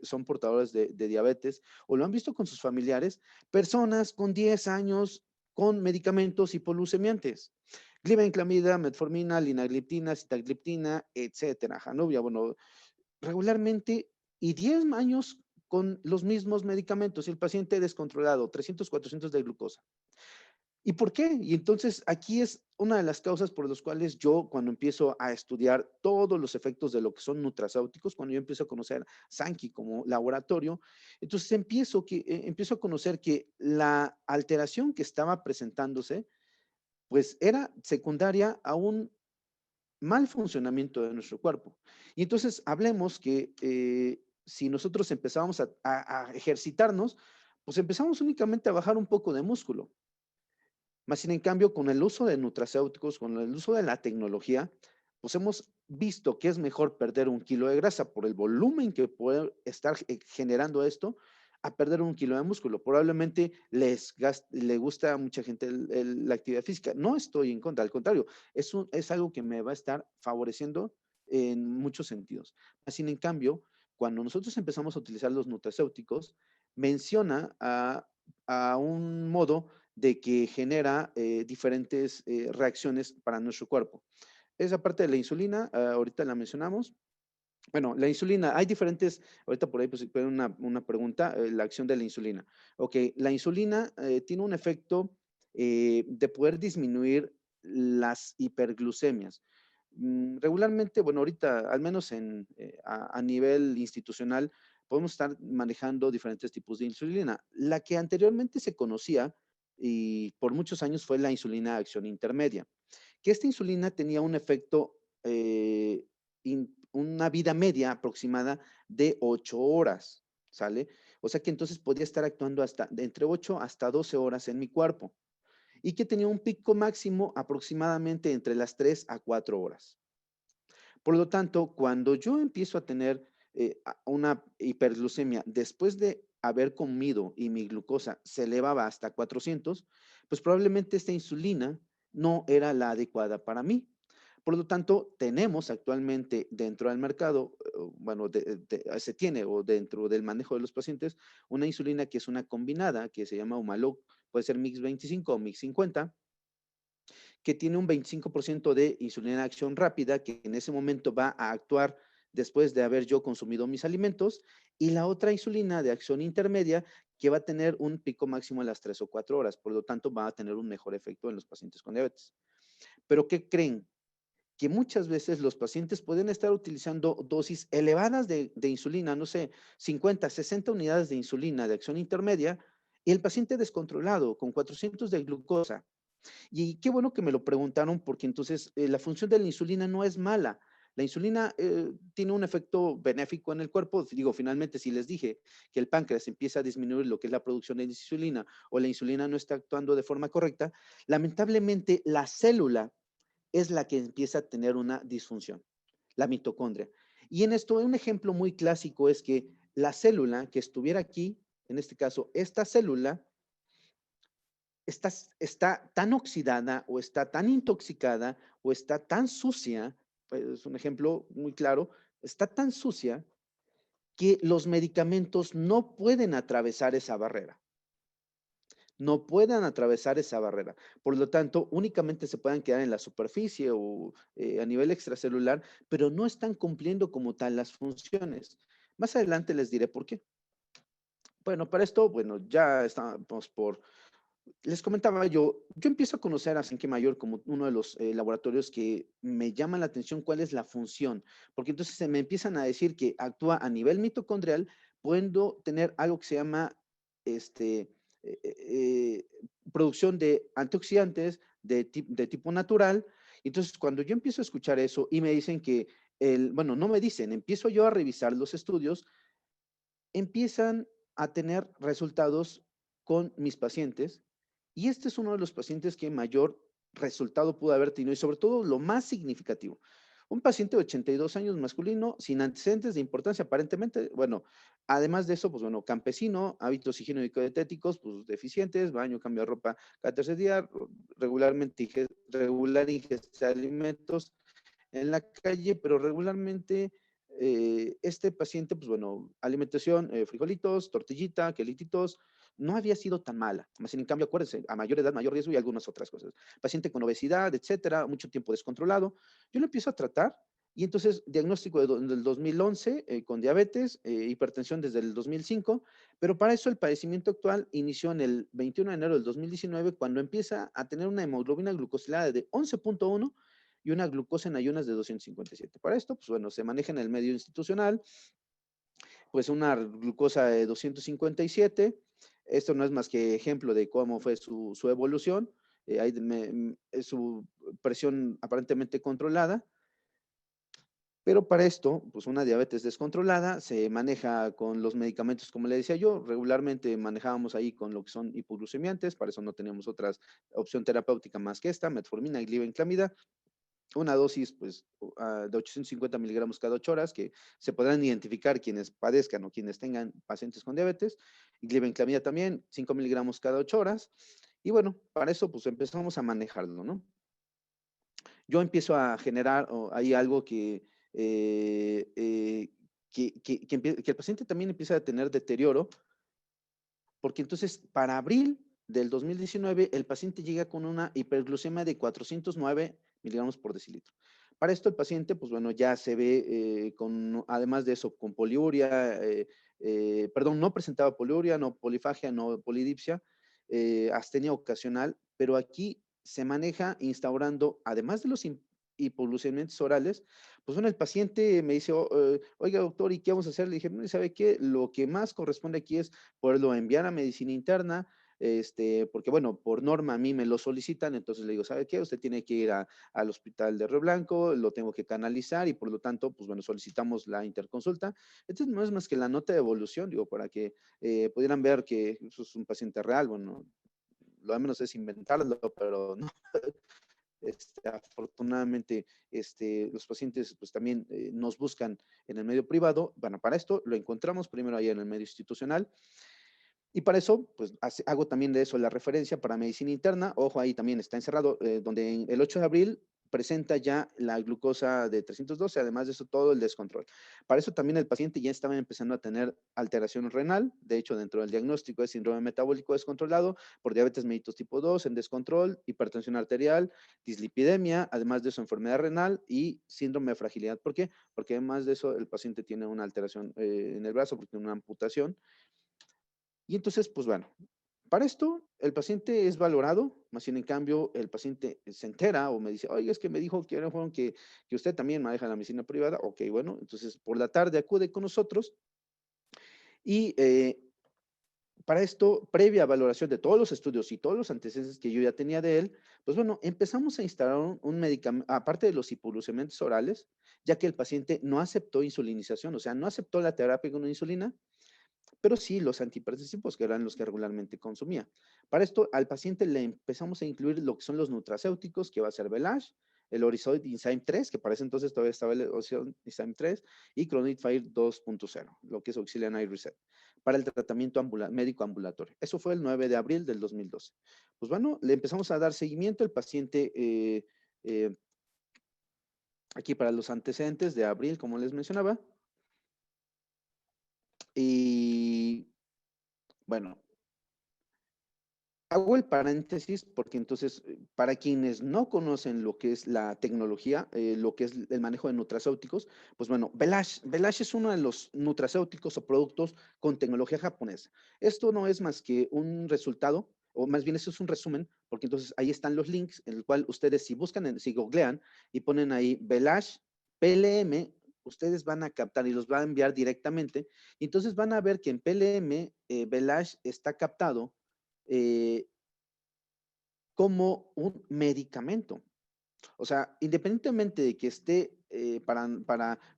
son portadores de diabetes o lo han visto con sus familiares, personas con 10 años con medicamentos hipoglucemiantes. Glibenclamida, metformina, linagliptina, sitagliptina, etcétera, Januvia, bueno, regularmente y 10 años con los mismos medicamentos y el paciente descontrolado, 300, 400 de glucosa. ¿Y por qué? Y entonces aquí es una de las causas por las cuales yo cuando empiezo a estudiar todos los efectos de lo que son nutracéuticos, cuando yo empiezo a conocer Sankey como laboratorio, entonces empiezo a conocer que la alteración que estaba presentándose, pues era secundaria a un mal funcionamiento de nuestro cuerpo. Y entonces hablemos que si nosotros empezamos a ejercitarnos, pues empezamos únicamente a bajar un poco de músculo. Más sin en cambio, con el uso de nutracéuticos, con el uso de la tecnología, pues hemos visto que es mejor perder 1 kilo de grasa por el volumen que puede estar generando esto a perder 1 kilo de músculo. Probablemente le gusta a mucha gente la actividad física. No estoy en contra, al contrario, es algo que me va a estar favoreciendo en muchos sentidos. Más sin en cambio, cuando nosotros empezamos a utilizar los nutracéuticos, menciona a un modo de que genera diferentes reacciones para nuestro cuerpo. Esa parte de la insulina, ahorita la mencionamos. Bueno, la insulina, hay diferentes, ahorita por ahí pues una pregunta, la acción de la insulina. Ok, la insulina tiene un efecto de poder disminuir las hiperglucemias. Regularmente, bueno, ahorita, al menos a nivel institucional, podemos estar manejando diferentes tipos de insulina. La que anteriormente se conocía y por muchos años fue la insulina de acción intermedia, que esta insulina tenía un efecto, una vida media aproximada de 8 horas, ¿sale? O sea que entonces podía estar actuando hasta de entre 8 hasta 12 horas en mi cuerpo y que tenía un pico máximo aproximadamente entre las 3 a 4 horas. Por lo tanto, cuando yo empiezo a tener una hiperglucemia después de haber comido y mi glucosa se elevaba hasta 400, pues probablemente esta insulina no era la adecuada para mí. Por lo tanto, tenemos actualmente dentro del mercado, bueno, se tiene o dentro del manejo de los pacientes, una insulina que es una combinada, que se llama Humalog, puede ser Mix 25 o Mix 50, que tiene un 25% de insulina de acción rápida, que en ese momento va a actuar después de haber yo consumido mis alimentos, y la otra insulina de acción intermedia, que va a tener un pico máximo a las 3 o 4 horas, por lo tanto va a tener un mejor efecto en los pacientes con diabetes. Pero ¿qué creen? Que muchas veces los pacientes pueden estar utilizando dosis elevadas de insulina, no sé, 50, 60 unidades de insulina de acción intermedia, y el paciente descontrolado con 400 de glucosa. Y qué bueno que me lo preguntaron porque entonces la función de la insulina no es mala. La insulina tiene un efecto benéfico en el cuerpo. Digo, finalmente, si les dije que el páncreas empieza a disminuir lo que es la producción de insulina o la insulina no está actuando de forma correcta, lamentablemente la célula es la que empieza a tener una disfunción, la mitocondria. Y en esto, un ejemplo muy clásico es que la célula que estuviera aquí, en este caso, esta célula, está tan oxidada o está tan intoxicada o está tan sucia, pues, es un ejemplo muy claro, está tan sucia que los medicamentos no pueden atravesar esa barrera. No puedan atravesar esa barrera. Por lo tanto, únicamente se puedan quedar en la superficie o a nivel extracelular, pero no están cumpliendo como tal las funciones. Más adelante les diré por qué. Bueno, para esto, bueno, ya estamos les comentaba yo empiezo a conocer a Senke Mayor como uno de los laboratorios que me llaman la atención cuál es la función, porque entonces se me empiezan a decir que actúa a nivel mitocondrial, pudiendo tener algo que se llama este, eh, eh, eh, producción de antioxidantes de tipo natural. Entonces, cuando yo empiezo a escuchar eso y me dicen que, bueno, no me dicen, empiezo yo a revisar los estudios, empiezan a tener resultados con mis pacientes y este es uno de los pacientes que mayor resultado pudo haber tenido y sobre todo lo más significativo. Un paciente de 82 años masculino sin antecedentes de importancia aparentemente, bueno, además de eso, pues bueno, campesino, hábitos higiénico-dietéticos, pues deficientes, baño, cambio de ropa cada tercer día, regular ingesta de alimentos en la calle, pero regularmente este paciente, pues bueno, alimentación, frijolitos, tortillita, quelititos, no había sido tan mala. Más en cambio, acuérdense, a mayor edad, mayor riesgo y algunas otras cosas. Paciente con obesidad, etcétera, mucho tiempo descontrolado. Yo lo empiezo a tratar y entonces diagnóstico del 2011 con diabetes, hipertensión desde el 2005, pero para eso el padecimiento actual inició en el 21 de enero del 2019 cuando empieza a tener una hemoglobina glucosilada de 11.1 y una glucosa en ayunas de 257. Para esto, pues bueno, se maneja en el medio institucional, pues una glucosa de 257. Esto no es más que ejemplo de cómo fue su evolución. Es su presión aparentemente controlada. Pero para esto, pues una diabetes descontrolada se maneja con los medicamentos, como le decía yo, regularmente manejábamos ahí con lo que son hipoglucemiantes, para eso no tenemos otra opción terapéutica más que esta, metformina y glibenclamida, una dosis pues, de 850 miligramos cada 8 horas, que se podrán identificar quienes padezcan o quienes tengan pacientes con diabetes, y glibenclamida también, 5 miligramos cada 8 horas, y bueno, para eso pues empezamos a manejarlo, ¿no? Yo empiezo a generar ahí algo que el paciente también empieza a tener deterioro, porque entonces para abril del 2019 el paciente llega con una hiperglucemia de 409 miligramos por decilitro. Para esto el paciente, pues bueno, ya se ve además de eso, con poliuria, perdón, no presentaba poliuria, no polifagia, no polidipsia, astenia ocasional, pero aquí se maneja instaurando, además de los hipoglucemiantes orales, pues bueno, el paciente me dice, oiga doctor, ¿y qué vamos a hacer? Le dije, no, ¿sabe qué? Lo que más corresponde aquí es poderlo enviar a medicina interna, porque bueno, por norma a mí me lo solicitan, entonces le digo, ¿sabe qué? Usted tiene que ir al hospital de Río Blanco, lo tengo que canalizar y por lo tanto, pues bueno, solicitamos la interconsulta. Entonces no es más que la nota de evolución, digo, para que pudieran ver que eso es un paciente real, bueno, lo de menos es inventarlo, pero no. Afortunadamente, los pacientes pues también nos buscan en el medio privado. Bueno, para esto lo encontramos primero ahí en el medio institucional. Y para eso, pues hago también de eso la referencia para medicina interna. Ojo, ahí también está encerrado, donde el 8 de abril presenta ya la glucosa de 312, además de eso todo el descontrol. Para eso también el paciente ya estaba empezando a tener alteración renal, de hecho dentro del diagnóstico es síndrome metabólico descontrolado por diabetes mellitus tipo 2 en descontrol, hipertensión arterial, dislipidemia, además de eso enfermedad renal y síndrome de fragilidad. ¿Por qué? Porque además de eso el paciente tiene una alteración en el brazo porque tiene una amputación Y entonces, pues bueno, para esto el paciente es valorado, más bien en cambio el paciente se entera o me dice, oye, es que me dijo que usted también maneja la medicina privada. Ok, bueno, entonces por la tarde acude con nosotros y para esto, previa valoración de todos los estudios y todos los antecedentes que yo ya tenía de él, pues bueno, empezamos a instalar un medicamento, aparte de los hipoglucemiantes orales, ya que el paciente no aceptó insulinización, o sea, no aceptó la terapia con insulina, pero sí los antihipertensivos, que eran los que regularmente consumía. Para esto, al paciente le empezamos a incluir lo que son los nutracéuticos, que va a ser Belage, el Orizoid Enzyme 3, que para ese entonces todavía estaba el Orizoid Enzyme 3, y Cronit Fire 2.0, lo que es Auxilian Eye Reset, para el tratamiento médico ambulatorio. Eso fue el 9 de abril del 2012. Pues bueno, le empezamos a dar seguimiento. El paciente, aquí para los antecedentes de abril, como les mencionaba, y bueno, hago el paréntesis porque entonces, para quienes no conocen lo que es la tecnología, lo que es el manejo de nutracéuticos, pues bueno, Belage es uno de los nutracéuticos o productos con tecnología japonesa. Esto no es más que un resultado, o más bien eso es un resumen, porque entonces ahí están los links, en el cual ustedes si buscan, si googlean y ponen ahí Belage PLM, ustedes van a captar y los va a enviar directamente. Y entonces van a ver que en PLM, Belage está captado eh, como un medicamento. O sea, independientemente de que esté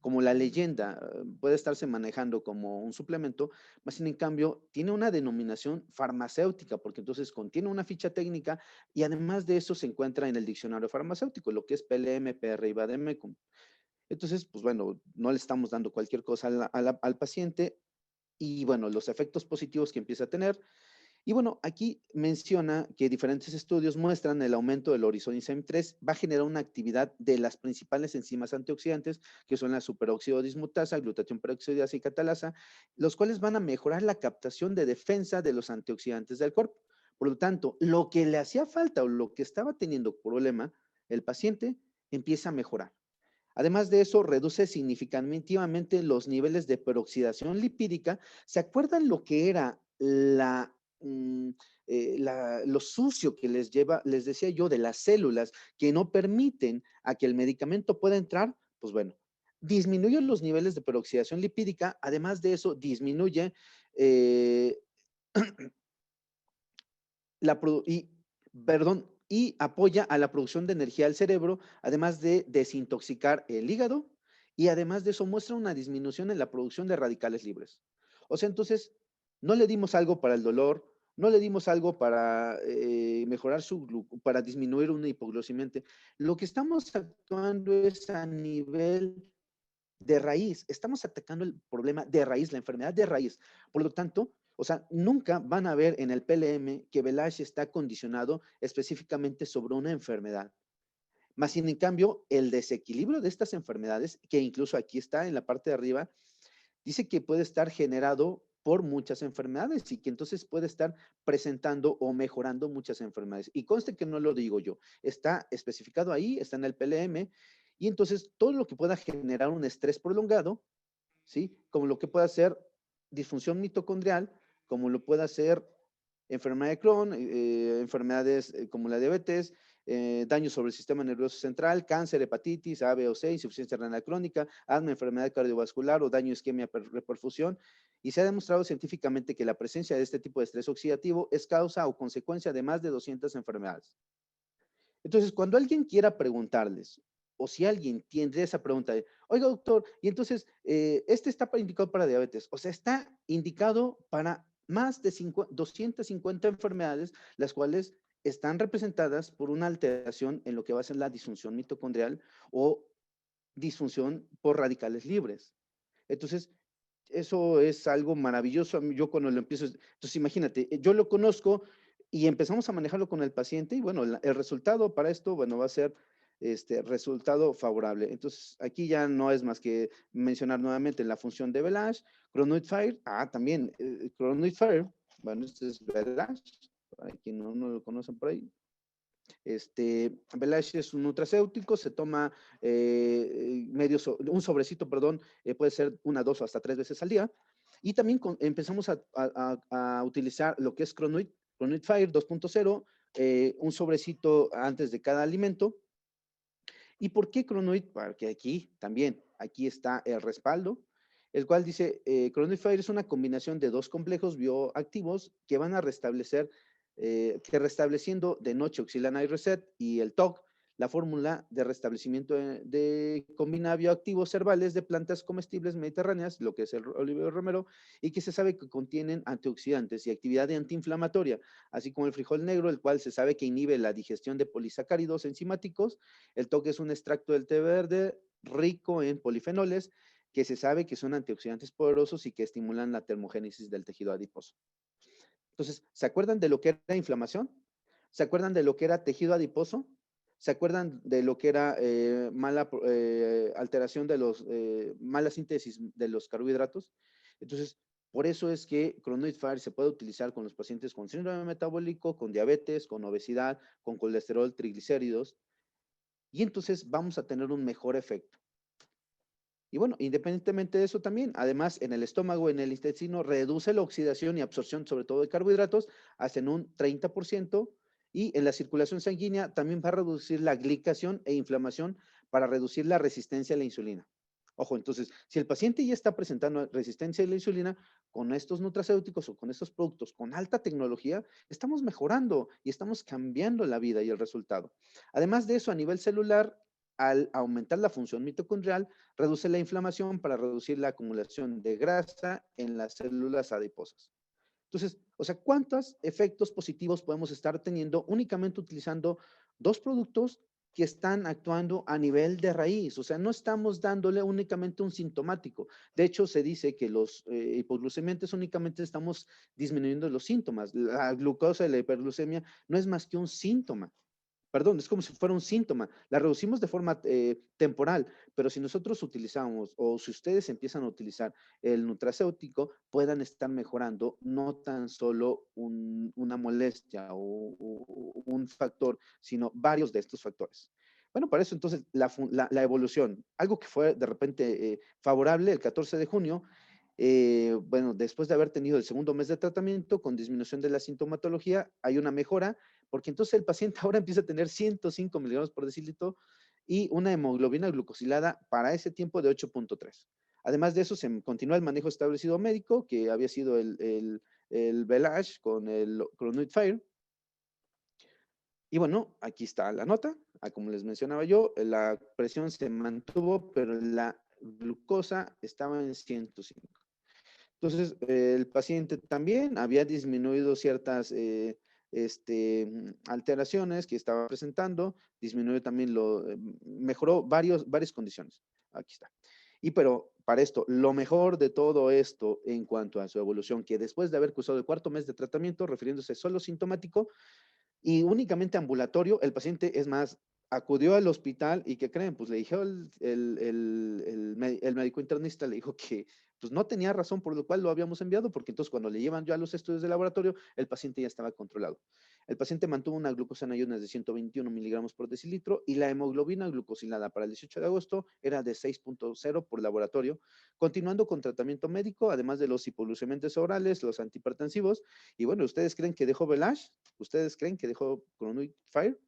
como la leyenda, puede estarse manejando como un suplemento, más sin en cambio, tiene una denominación farmacéutica, porque entonces contiene una ficha técnica y además de eso se encuentra en el diccionario farmacéutico, lo que es PLM, PR y Vademecum. Entonces, pues bueno, no le estamos dando cualquier cosa al paciente y bueno, los efectos positivos que empieza a tener. Y bueno, aquí menciona que diferentes estudios muestran el aumento del Horizon Enzyme 3 va a generar una actividad de las principales enzimas antioxidantes, que son la superóxido dismutasa, glutatión peroxidasa y catalasa, los cuales van a mejorar la captación de defensa de los antioxidantes del cuerpo. Por lo tanto, lo que le hacía falta o lo que estaba teniendo problema, el paciente empieza a mejorar. Además de eso, reduce significativamente los niveles de peroxidación lipídica. ¿Se acuerdan lo que era mm, lo sucio que les decía yo, de las células que no permiten a que el medicamento pueda entrar? Pues bueno, disminuye los niveles de peroxidación lipídica. Además de eso, disminuye eh, y apoya a la producción de energía del cerebro, además de desintoxicar el hígado, y además de eso muestra una disminución en la producción de radicales libres. O sea, entonces, no le dimos algo para el dolor, no le dimos algo para mejorar para disminuir una hipoglucemia. Lo que estamos actuando es a nivel de raíz, estamos atacando el problema de raíz, la enfermedad de raíz. Por lo tanto, o sea, nunca van a ver en el PLM que Velage está condicionado específicamente sobre una enfermedad. Más sin en cambio, el desequilibrio de estas enfermedades, que incluso aquí está en la parte de arriba, dice que puede estar generado por muchas enfermedades y que entonces puede estar presentando o mejorando muchas enfermedades. Y conste que no lo digo yo, está especificado ahí, está en el PLM, y entonces todo lo que pueda generar un estrés prolongado, ¿sí? Como lo que pueda ser disfunción mitocondrial, como lo pueda ser enfermedad de Crohn, enfermedades como la diabetes, daño sobre el sistema nervioso central, cáncer, hepatitis, A, B o C, insuficiencia renal crónica, asma, enfermedad cardiovascular o daño isquemia reperfusión. Y se ha demostrado científicamente que la presencia de este tipo de estrés oxidativo es causa o consecuencia de más de 200 enfermedades. Entonces, cuando alguien quiera preguntarles, o si alguien tiene esa pregunta de, oiga, doctor, y entonces, este está indicado para diabetes, o sea, está indicado para más de 250 enfermedades, las cuales están representadas por una alteración en lo que va a ser la disfunción mitocondrial o disfunción por radicales libres. Entonces, eso es algo maravilloso. Yo cuando lo empiezo, entonces imagínate, yo lo conozco y empezamos a manejarlo con el paciente y bueno, el resultado para esto, bueno, va a ser resultado favorable. Entonces, aquí ya no es más que mencionar nuevamente la función de Velage, Chronoid Fire, también Chronoid Fire, bueno, este es Velage, para quien no lo conocen por ahí. Belage es un nutracéutico, se toma un sobrecito, perdón, puede ser una, dos o hasta tres veces al día. Y también empezamos a utilizar lo que es Cronoid Fire 2.0, un sobrecito antes de cada alimento. ¿Y por qué Cronoid? Porque aquí está el respaldo, el cual dice, Cronoid Fire es una combinación de dos complejos bioactivos que van a restablecer, que restableciendo de noche Oxilana y Reset y el TOC, la fórmula de restablecimiento de combina bioactivos herbales de plantas comestibles mediterráneas, lo que es el olivero romero, y que se sabe que contienen antioxidantes y actividad antiinflamatoria, así como el frijol negro, el cual se sabe que inhibe la digestión de polisacáridos enzimáticos. El TOC es un extracto del té verde rico en polifenoles, que se sabe que son antioxidantes poderosos y que estimulan la termogénesis del tejido adiposo. Entonces, ¿se acuerdan de lo que era inflamación? ¿Se acuerdan de lo que era tejido adiposo? ¿Se acuerdan de lo que era mala alteración de mala síntesis de los carbohidratos? Entonces, por eso es que Cronoid Fire se puede utilizar con los pacientes con síndrome metabólico, con diabetes, con obesidad, con colesterol, triglicéridos, y entonces vamos a tener un mejor efecto. Y bueno, independientemente de eso también, además en el estómago, en el intestino, reduce la oxidación y absorción sobre todo de carbohidratos hasta en un 30%, y en la circulación sanguínea también va a reducir la glicación e inflamación para reducir la resistencia a la insulina. Ojo, entonces, si el paciente ya está presentando resistencia a la insulina, con estos nutracéuticos o con estos productos con alta tecnología, estamos mejorando y estamos cambiando la vida y el resultado. Además de eso, a nivel celular, al aumentar la función mitocondrial, reduce la inflamación para reducir la acumulación de grasa en las células adiposas. Entonces, o sea, ¿cuántos efectos positivos podemos estar teniendo únicamente utilizando dos productos que están actuando a nivel de raíz? O sea, no estamos dándole únicamente un sintomático. De hecho, se dice que los hipoglucemiantes únicamente estamos disminuyendo los síntomas. La glucosa y la hiperglucemia no es más que un síntoma. Perdón, es como si fuera un síntoma. La reducimos de forma temporal, pero si nosotros utilizamos o si ustedes empiezan a utilizar el nutracéutico, puedan estar mejorando no tan solo una molestia o un factor, sino varios de estos factores. Bueno, para eso entonces la evolución, algo que fue de repente favorable el 14 de junio, bueno, después de haber tenido el segundo mes de tratamiento con disminución de la sintomatología, hay una mejora, porque entonces el paciente ahora empieza a tener 105 miligramos por decilitro y una hemoglobina glucosilada para ese tiempo de 8.3. Además de eso, se continúa el manejo establecido médico, que había sido el Belage con el Cronoid Fire. Y bueno, aquí está la nota. Como les mencionaba yo, la presión se mantuvo, pero la glucosa estaba en 105. Entonces, el paciente también había disminuido ciertas alteraciones que estaba presentando, disminuyó también mejoró varias condiciones. Aquí está. Y pero para esto, lo mejor de todo esto en cuanto a su evolución, que después de haber cursado el cuarto mes de tratamiento, refiriéndose solo sintomático y únicamente ambulatorio, el paciente, es más, acudió al hospital y ¿qué creen? Pues le dijo el médico internista, le dijo que pues no tenía razón por lo cual lo habíamos enviado, porque entonces cuando le llevan ya los estudios de laboratorio, el paciente ya estaba controlado. El paciente mantuvo una glucosa en ayunas de 121 miligramos por decilitro y la hemoglobina glucosilada para el 18 de agosto era de 6.0 por laboratorio, continuando con tratamiento médico, además de los hipoglucemiantes orales, los antihipertensivos. Y bueno, ¿ustedes creen que dejó Belage? ¿Ustedes creen que dejó Cronoid Fire?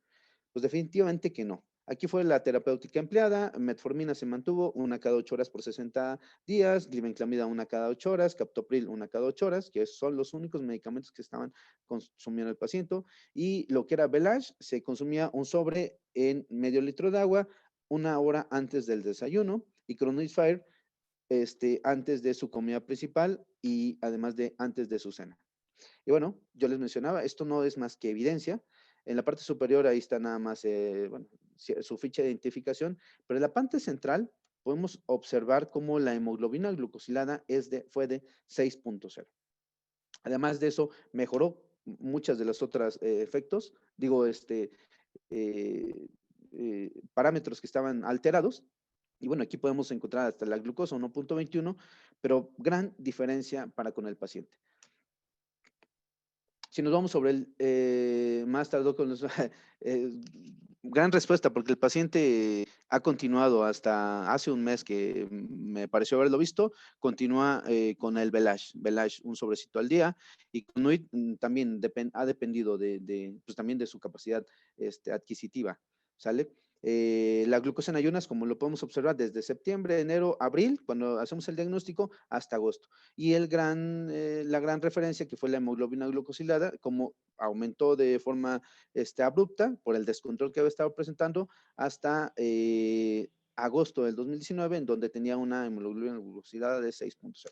Pues definitivamente que no. Aquí fue la terapéutica empleada, metformina se mantuvo una cada 8 horas por 60 días, glibenclamida una cada 8 horas, captopril una cada 8 horas, que son los únicos medicamentos que estaban consumiendo el paciente, y lo que era Belage, se consumía un sobre en medio litro de agua, una hora antes del desayuno, y Cronoid Fire antes de su comida principal y además de antes de su cena. Y bueno, yo les mencionaba, esto no es más que evidencia. En la parte superior ahí está nada más bueno, su ficha de identificación, pero en la parte central podemos observar cómo la hemoglobina glucosilada fue de 6.0. Además de eso, mejoró muchas de las otras efectos, digo, parámetros que estaban alterados. Y bueno, aquí podemos encontrar hasta la glucosa 1.21, pero gran diferencia para con el paciente. Si nos vamos sobre el más tardó con los... gran respuesta, porque el paciente ha continuado hasta hace un mes que me pareció haberlo visto, continúa con el Velage, un sobrecito al día, y con NUIT también ha dependido pues también de su capacidad adquisitiva, ¿sale? La glucosa en ayunas, como lo podemos observar, desde septiembre, enero, abril, cuando hacemos el diagnóstico, hasta agosto. Y la gran referencia que fue la hemoglobina glucosilada, como aumentó de forma abrupta por el descontrol que había estado presentando hasta agosto del 2019, en donde tenía una hemoglobina glucosilada de 6.0.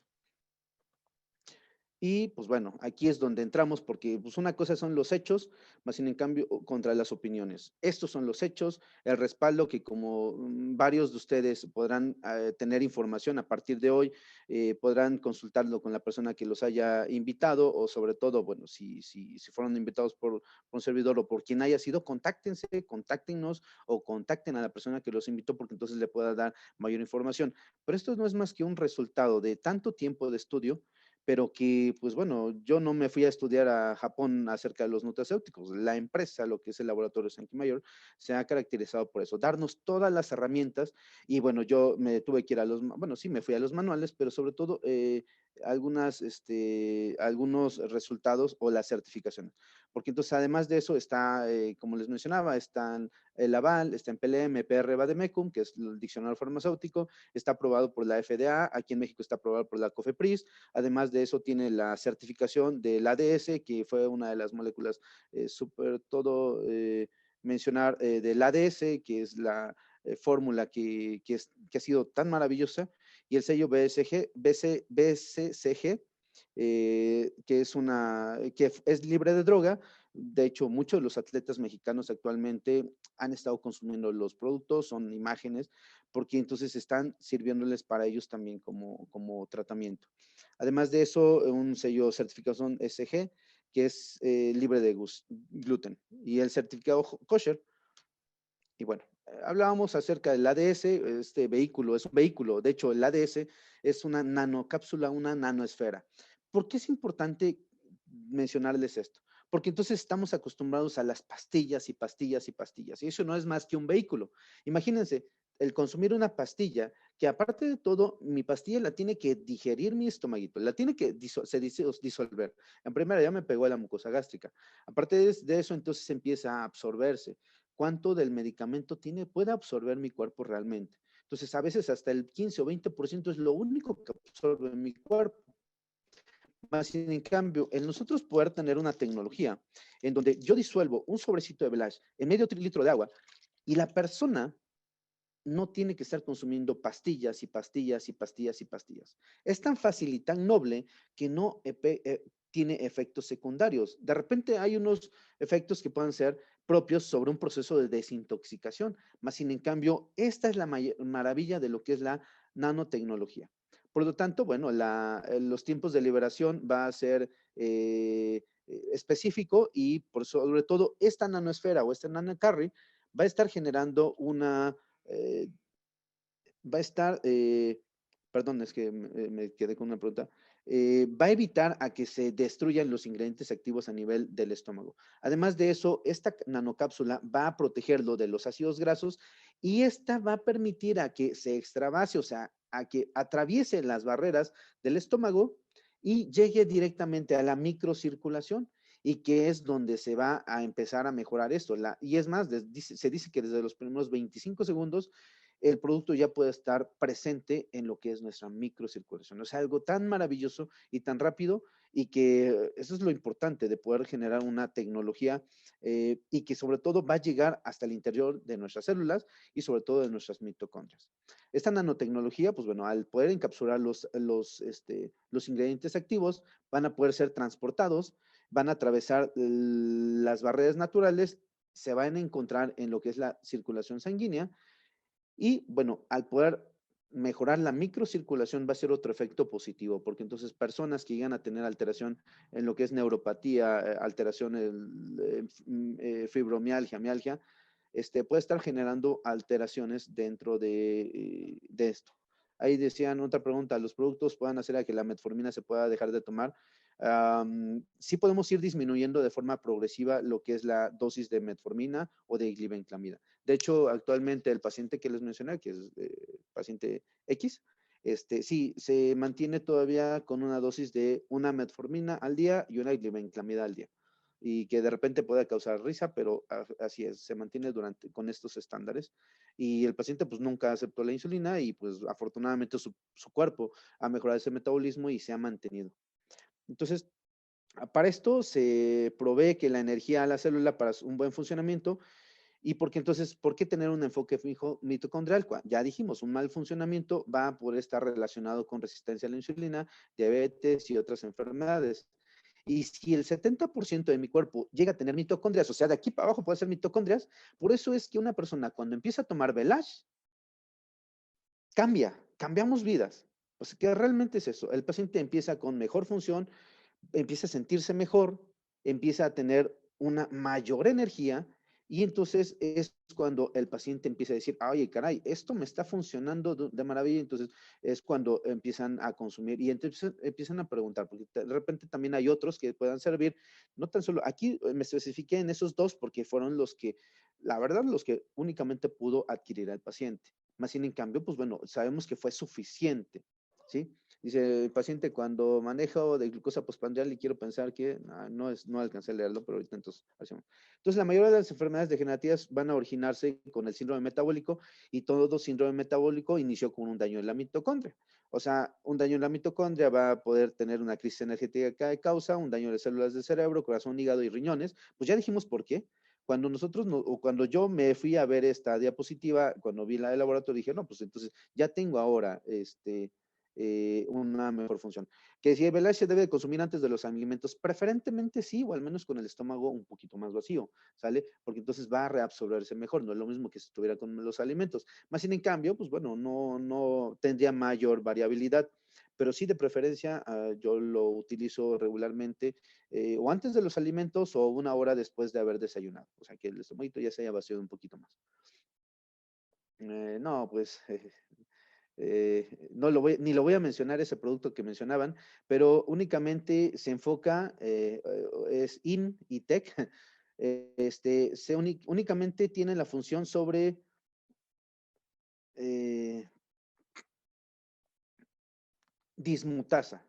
Y pues bueno, aquí es donde entramos porque pues una cosa son los hechos, más sin en cambio contra las opiniones. Estos son los hechos, el respaldo que como varios de ustedes podrán tener información a partir de hoy, podrán consultarlo con la persona que los haya invitado o sobre todo, bueno, si fueron invitados por un servidor o por quien haya sido, contáctenos o contacten a la persona que los invitó porque entonces le pueda dar mayor información. Pero esto no es más que un resultado de tanto tiempo de estudio, pero que, pues bueno, yo no me fui a estudiar a Japón acerca de los nutracéuticos. La empresa, lo que es el laboratorio Sankey Mayor, se ha caracterizado por eso, darnos todas las herramientas y bueno, yo me tuve que ir bueno, sí, me fui a los manuales, pero sobre todo algunos resultados o las certificaciones. Porque entonces, además de eso, está, como les mencionaba, están el aval, está en PLM, PR, Vademecum, que es el diccionario farmacéutico, está aprobado por la FDA, aquí en México está aprobado por la COFEPRIS. Además de eso, tiene la certificación del ADS, que fue una de las moléculas súper todo mencionar del ADS, que es la fórmula que ha sido tan maravillosa, y el sello BCCG, que es libre de droga. De hecho, muchos de los atletas mexicanos actualmente han estado consumiendo los productos, son imágenes, porque entonces están sirviéndoles para ellos también como tratamiento. Además de eso, un sello certificación SG, que es libre de gluten, y el certificado kosher. Y bueno, hablábamos acerca del ADS, este vehículo es un vehículo, de hecho el ADS es una nanocápsula, una nanoesfera. ¿Por qué es importante mencionarles esto? Porque entonces estamos acostumbrados a las pastillas y pastillas y pastillas, y eso no es más que un vehículo. Imagínense, el consumir una pastilla, que aparte de todo, mi pastilla la tiene que digerir mi estomaguito, la tiene que disolver. En primera ya me pegó a la mucosa gástrica. Aparte de eso, entonces empieza a absorberse. ¿Cuánto del medicamento puede absorber mi cuerpo realmente? Entonces, a veces hasta el 15 o 20% es lo único que absorbe mi cuerpo. Más en cambio, en nosotros poder tener una tecnología en donde yo disuelvo un sobrecito de Velage en medio litro de agua y la persona no tiene que estar consumiendo pastillas y pastillas y pastillas y pastillas. Es tan fácil y tan noble que no tiene efectos secundarios. De repente hay unos efectos que puedan ser propios sobre un proceso de desintoxicación, más sin en cambio, esta es la maravilla de lo que es la nanotecnología. Por lo tanto, bueno, los tiempos de liberación va a ser específico y por sobre todo esta nanoesfera o este nanocarry va a estar generando eh, va a estar, perdón, es que me quedé con una pregunta, va a evitar a que se destruyan los ingredientes activos a nivel del estómago. Además de eso, esta nanocápsula va a protegerlo de los ácidos grasos y esta va a permitir a que se extravase, o sea, a que atraviese las barreras del estómago y llegue directamente a la microcirculación y que es donde se va a empezar a mejorar esto. Y es más, se dice que desde los primeros 25 segundos el producto ya puede estar presente en lo que es nuestra microcirculación. O sea, algo tan maravilloso y tan rápido y que eso es lo importante de poder generar una tecnología y que sobre todo va a llegar hasta el interior de nuestras células y sobre todo de nuestras mitocondrias. Esta nanotecnología, pues bueno, al poder encapsular los ingredientes activos, van a poder ser transportados, van a atravesar las barreras naturales, se van a encontrar en lo que es la circulación sanguínea y bueno, al poder mejorar la microcirculación va a ser otro efecto positivo, porque entonces personas que llegan a tener alteración en lo que es neuropatía, alteración fibromialgia, mialgia, puede estar generando alteraciones dentro de esto. Ahí decían otra pregunta, ¿los productos pueden hacer a que la metformina se pueda dejar de tomar? Sí podemos ir disminuyendo de forma progresiva lo que es la dosis de metformina o de glibenclamida. De hecho, actualmente el paciente que les mencioné, que es paciente X, sí, se mantiene todavía con una dosis de una metformina al día y una glibenclamida al día. Y que de repente puede causar risa, pero así es, se mantiene con estos estándares. Y el paciente pues nunca aceptó la insulina y pues afortunadamente su cuerpo ha mejorado ese metabolismo y se ha mantenido. Entonces, para esto se provee que la energía a la célula para un buen funcionamiento. Y porque entonces, ¿por qué tener un enfoque fijo mitocondrial? Ya dijimos, un mal funcionamiento va a poder estar relacionado con resistencia a la insulina, diabetes y otras enfermedades. Y si el 70% de mi cuerpo llega a tener mitocondrias, o sea, de aquí para abajo puede ser mitocondrias, por eso es que una persona cuando empieza a tomar Belage, cambiamos vidas. O sea, que realmente es eso. El paciente empieza con mejor función, empieza a sentirse mejor, empieza a tener una mayor energía y entonces es cuando el paciente empieza a decir, oye, caray, esto me está funcionando de maravilla. Entonces es cuando empiezan a consumir y entonces empiezan a preguntar, porque de repente también hay otros que puedan servir, no tan solo, aquí me especifiqué en esos dos porque fueron los que, la verdad, los que únicamente pudo adquirir el paciente. Más sin en cambio, pues bueno, sabemos que fue suficiente, ¿sí? Dice el paciente, cuando manejo de glucosa postprandial y quiero pensar que no alcancé a leerlo, pero ahorita entonces hacemos. Entonces, la mayoría de las enfermedades degenerativas van a originarse con el síndrome metabólico y todo síndrome metabólico inició con un daño en la mitocondria. O sea, un daño en la mitocondria va a poder tener una crisis energética de causa, un daño de células del cerebro, corazón, hígado y riñones. Pues ya dijimos por qué. Cuando nosotros, o cuando yo me fui a ver esta diapositiva, cuando vi la del laboratorio, dije, no, pues entonces ya tengo ahora una mejor función. Que si el Belage se debe de consumir antes de los alimentos, preferentemente sí, o al menos con el estómago un poquito más vacío, ¿sale? Porque entonces va a reabsorberse mejor, no es lo mismo que si estuviera con los alimentos. Más sin en cambio, pues bueno, no tendría mayor variabilidad, pero sí de preferencia yo lo utilizo regularmente o antes de los alimentos o una hora después de haber desayunado, o sea que el estomaguito ya se haya vaciado un poquito más. No, pues no ni lo voy a mencionar ese producto que mencionaban, pero únicamente se enfoca, es IN y TEC, únicamente tiene la función sobre dismutasa.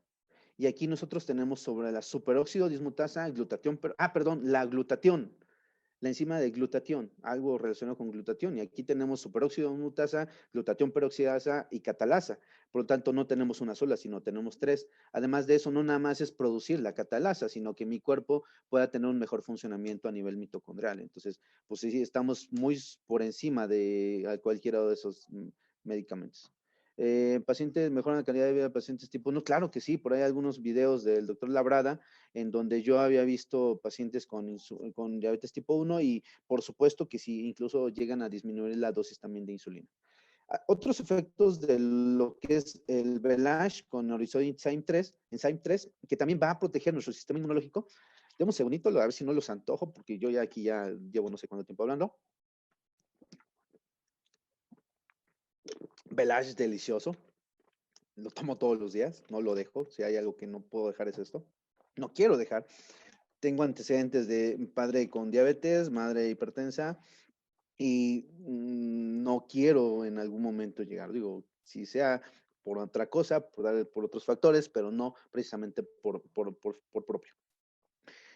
Y aquí nosotros tenemos sobre la superóxido dismutasa, glutatión, perdón, la glutatión, la enzima de glutatión, algo relacionado con glutatión. Y aquí tenemos superóxido dismutasa, glutatión peroxidasa y catalasa. Por lo tanto, no tenemos una sola, sino tenemos tres. Además de eso, no nada más es producir la catalasa, sino que mi cuerpo pueda tener un mejor funcionamiento a nivel mitocondrial. Entonces, pues sí, estamos muy por encima de cualquiera de esos medicamentos. Pacientes mejoran la calidad de vida de pacientes tipo 1, claro que sí, por ahí hay algunos videos del doctor Labrada en donde yo había visto pacientes con diabetes tipo 1 y por supuesto que sí, incluso llegan a disminuir la dosis también de insulina. Otros efectos de lo que es el Belage con Orizoid Enzyme 3, que también va a proteger nuestro sistema inmunológico. Demos un segundito, a ver si no los antojo, porque yo ya aquí ya llevo no sé cuánto tiempo hablando. Belage es delicioso. Lo tomo todos los días, no lo dejo. Si hay algo que no puedo dejar es esto. No quiero dejar. Tengo antecedentes de padre con diabetes, madre hipertensa y no quiero en algún momento llegar. Digo, si sea por otra cosa, por otros factores, pero no precisamente por propio.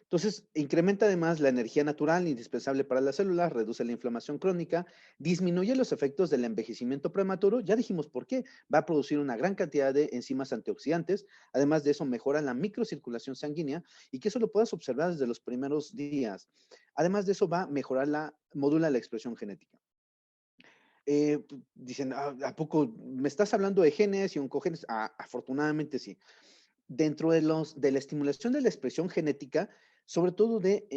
Entonces, incrementa además la energía natural indispensable para las células, reduce la inflamación crónica, disminuye los efectos del envejecimiento prematuro, ya dijimos por qué, va a producir una gran cantidad de enzimas antioxidantes, además de eso mejora la microcirculación sanguínea y que eso lo puedas observar desde los primeros días. Además de eso va a mejorar modula la expresión genética. Dicen, ¿a poco me estás hablando de genes y oncogenes? Afortunadamente sí. Dentro de la estimulación de la expresión genética, sobre todo de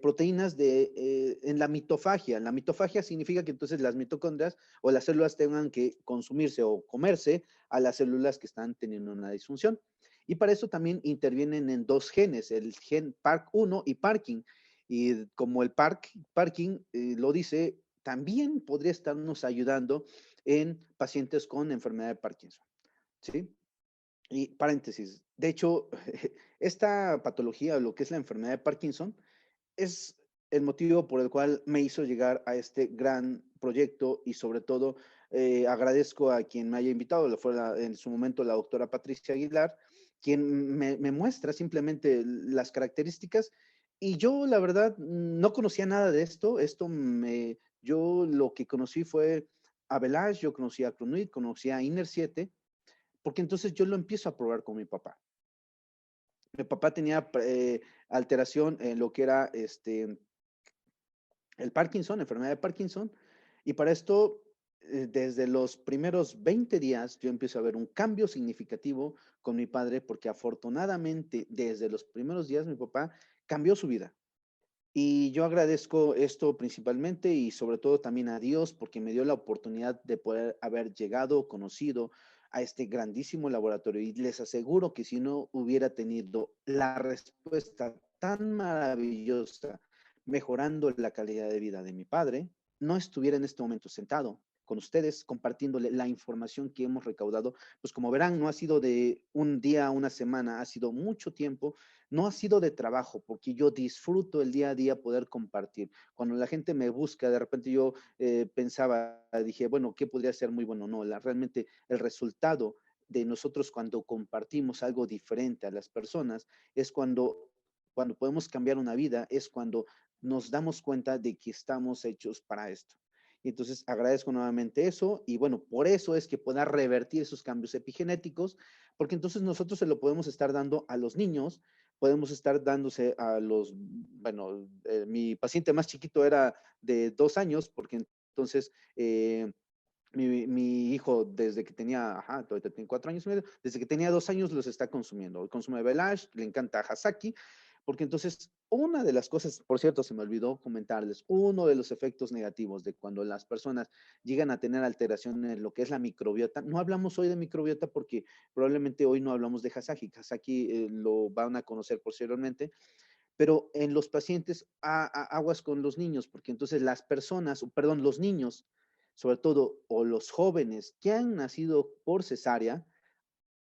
proteínas en la mitofagia. La mitofagia significa que entonces las mitocondrias o las células tengan que consumirse o comerse a las células que están teniendo una disfunción. Y para eso también intervienen en dos genes, el gen PARK1 y Parkin. Y como el Parkin lo dice, también podría estarnos ayudando en pacientes con enfermedad de Parkinson. ¿Sí? Y paréntesis, De hecho, esta patología, lo que es la enfermedad de Parkinson, es el motivo por el cual me hizo llegar a este gran proyecto y sobre todo agradezco a quien me haya invitado, fue en su momento la doctora Patricia Aguilar, quien me muestra simplemente las características y yo la verdad no conocía nada de esto, yo lo que conocí fue a Velage, yo conocí a Cronuit, conocí a Inner 7, porque entonces yo lo empiezo a probar con mi papá. Mi papá tenía alteración en lo que era el Parkinson, enfermedad de Parkinson, y para esto, desde los primeros 20 días, yo empiezo a ver un cambio significativo con mi padre, porque afortunadamente, desde los primeros días, mi papá cambió su vida. Y yo agradezco esto principalmente y sobre todo también a Dios porque me dio la oportunidad de poder haber llegado, conocido a este grandísimo laboratorio y les aseguro que si no hubiera tenido la respuesta tan maravillosa mejorando la calidad de vida de mi padre, no estuviera en este momento sentado con ustedes compartiéndole la información que hemos recaudado. Pues como verán, no ha sido de un día, una semana, ha sido mucho tiempo, no ha sido de trabajo, porque yo disfruto el día a día poder compartir. Cuando la gente me busca, de repente yo pensaba, dije, bueno, ¿qué podría ser muy bueno? No, realmente el resultado de nosotros cuando compartimos algo diferente a las personas es cuando podemos cambiar una vida, es cuando nos damos cuenta de que estamos hechos para esto. Y entonces agradezco nuevamente eso y bueno, por eso es que pueda revertir esos cambios epigenéticos, porque entonces nosotros se lo podemos estar dando a los niños, podemos estar dándose a los, bueno, mi paciente más chiquito era de 2 años, porque entonces mi hijo desde que tenía, todavía tiene 4 años y medio, desde que tenía 2 años los está consumiendo. Consume Belage, le encanta Hasaki, porque entonces una de las cosas, por cierto, se me olvidó comentarles, uno de los efectos negativos de cuando las personas llegan a tener alteración en lo que es la microbiota, no hablamos hoy de microbiota porque probablemente hoy no hablamos de Hasaki, Hasaki lo van a conocer posteriormente, pero en los pacientes aguas con los niños, porque entonces las personas, perdón, los niños, sobre todo, o los jóvenes que han nacido por cesárea,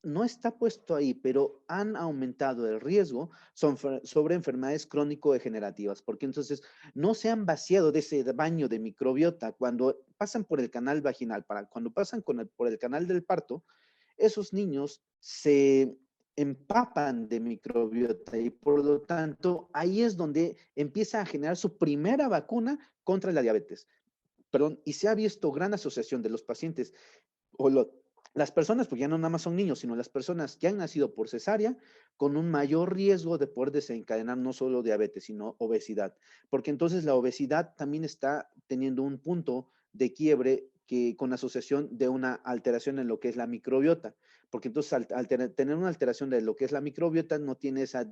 no está puesto ahí, pero han aumentado el riesgo sobre enfermedades crónico-degenerativas, porque entonces no se han vaciado de ese baño de microbiota cuando pasan por el canal vaginal, cuando pasan por el canal del parto, esos niños se empapan de microbiota y por lo tanto ahí es donde empieza a generar su primera vacuna contra la diabetes. Perdón, y se ha visto gran asociación de los pacientes o las personas, porque ya no nada más son niños, sino las personas que han nacido por cesárea con un mayor riesgo de poder desencadenar no solo diabetes, sino obesidad. Porque entonces la obesidad también está teniendo un punto de quiebre que con asociación de una alteración en lo que es la microbiota. Porque entonces al tener una alteración de lo que es la microbiota no tiene esa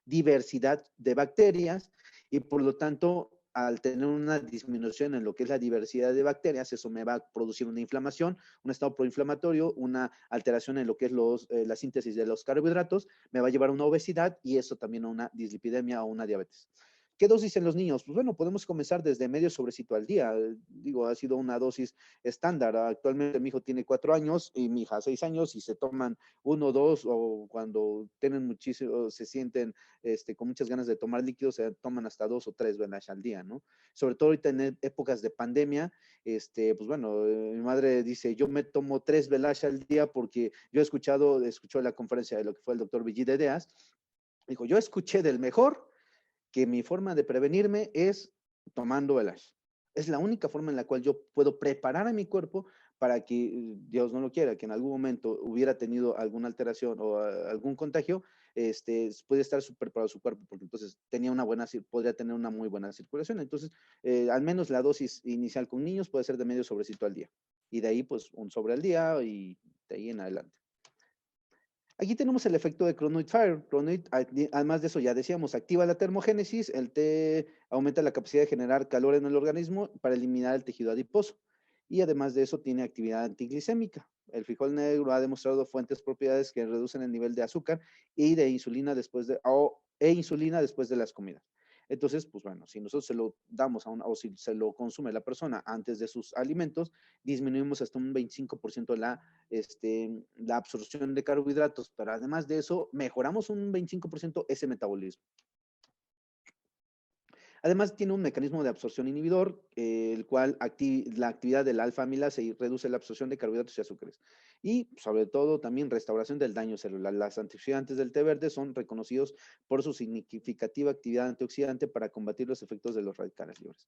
diversidad de bacterias y por lo tanto al tener una disminución en lo que es la diversidad de bacterias, eso me va a producir una inflamación, un estado proinflamatorio, una alteración en lo que es la síntesis de los carbohidratos, me va a llevar a una obesidad y eso también a una dislipidemia o una diabetes. ¿Qué dosis en los niños? Pues bueno, podemos comenzar desde medio sobrecito al día. Digo, ha sido una dosis estándar. Actualmente mi hijo tiene 4 años y mi hija 6 años y se toman uno, dos o cuando tienen muchísimo, se sienten con muchas ganas de tomar líquidos, se toman hasta 2 o 3 velas al día, ¿no? Sobre todo ahorita en épocas de pandemia, pues bueno, mi madre dice, yo me tomo 3 velas al día porque yo escuchó la conferencia de lo que fue el doctor Villí de Deas, dijo, yo escuché del mejor que mi forma de prevenirme es tomando Elash. Es la única forma en la cual yo puedo preparar a mi cuerpo para que, Dios no lo quiera, que en algún momento hubiera tenido alguna alteración o algún contagio, puede estar preparado su cuerpo, porque entonces podría tener una muy buena circulación. Entonces, al menos la dosis inicial con niños puede ser de medio sobrecito al día. Y de ahí, pues, un sobre al día y de ahí en adelante. Aquí tenemos el efecto de Chronoid Fire. Chronoid, además de eso, ya decíamos, activa la termogénesis, el té aumenta la capacidad de generar calor en el organismo para eliminar el tejido adiposo. Y además de eso, tiene actividad antiglicémica. El frijol negro ha demostrado fuentes propiedades que reducen el nivel de azúcar y de insulina e insulina después de las comidas. Entonces, pues bueno, si nosotros se lo damos o si se lo consume la persona antes de sus alimentos, disminuimos hasta un 25% la absorción de carbohidratos, pero además de eso, mejoramos un 25% ese metabolismo. Además, tiene un mecanismo de absorción inhibidor, el cual la actividad del alfa-amilasa reduce la absorción de carbohidratos y azúcares. Y, sobre todo, también restauración del daño celular. Las antioxidantes del té verde son reconocidos por su significativa actividad antioxidante para combatir los efectos de los radicales libres.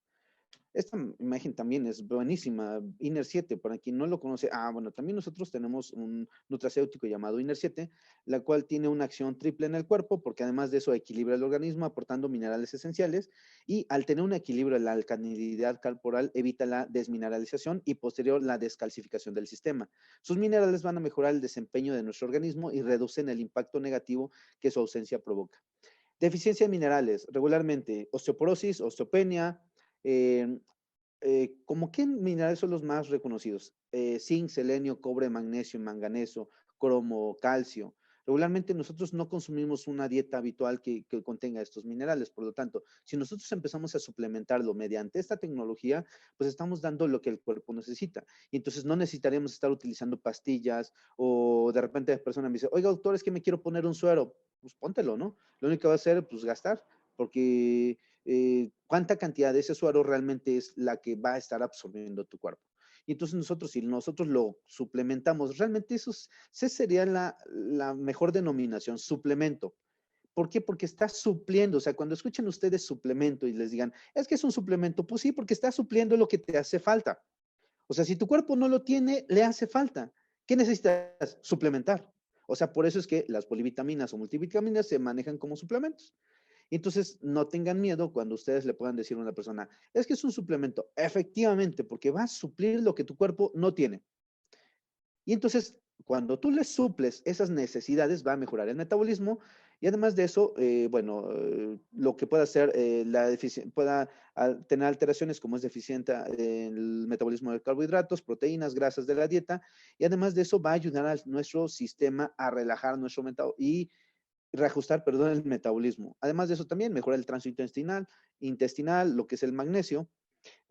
Esta imagen también es buenísima, Iner 7, para quien no lo conoce, bueno, también nosotros tenemos un nutracéutico llamado Iner 7, la cual tiene una acción triple en el cuerpo, porque además de eso equilibra el organismo aportando minerales esenciales, y al tener un equilibrio, la alcalinidad corporal evita la desmineralización y posterior la descalcificación del sistema. Sus minerales van a mejorar el desempeño de nuestro organismo y reducen el impacto negativo que su ausencia provoca. Deficiencia de minerales, regularmente osteoporosis, osteopenia, eh, ¿cómo qué minerales son los más reconocidos? Zinc, selenio, cobre, magnesio, manganeso, cromo, calcio. Regularmente nosotros no consumimos una dieta habitual que contenga estos minerales, por lo tanto, si nosotros empezamos a suplementarlo mediante esta tecnología, pues estamos dando lo que el cuerpo necesita. Y entonces no necesitaríamos estar utilizando pastillas o de repente la persona me dice, oiga, doctor, es que me quiero poner un suero. Pues póntelo, ¿no? Lo único que va a hacer, pues gastar, porque cuánta cantidad de ese suero realmente es la que va a estar absorbiendo tu cuerpo. Y entonces si nosotros lo suplementamos, realmente esa sería la mejor denominación, suplemento. ¿Por qué? Porque está supliendo, o sea, cuando escuchen ustedes suplemento y les digan, es que es un suplemento, pues sí, porque está supliendo lo que te hace falta. O sea, si tu cuerpo no lo tiene, le hace falta. ¿Qué necesitas? Suplementar. O sea, por eso es que las polivitaminas o multivitaminas se manejan como suplementos. Entonces, no tengan miedo cuando ustedes le puedan decir a una persona, es que es un suplemento, efectivamente, porque va a suplir lo que tu cuerpo no tiene. Y entonces, cuando tú le suples esas necesidades, va a mejorar el metabolismo y además de eso, lo que pueda hacer, pueda tener alteraciones como es deficiente en el metabolismo de carbohidratos, proteínas, grasas de la dieta y además de eso va a ayudar a nuestro sistema a relajar nuestro metabolismo y reajustar, perdón, el metabolismo. Además de eso también mejora el tránsito intestinal, lo que es el magnesio,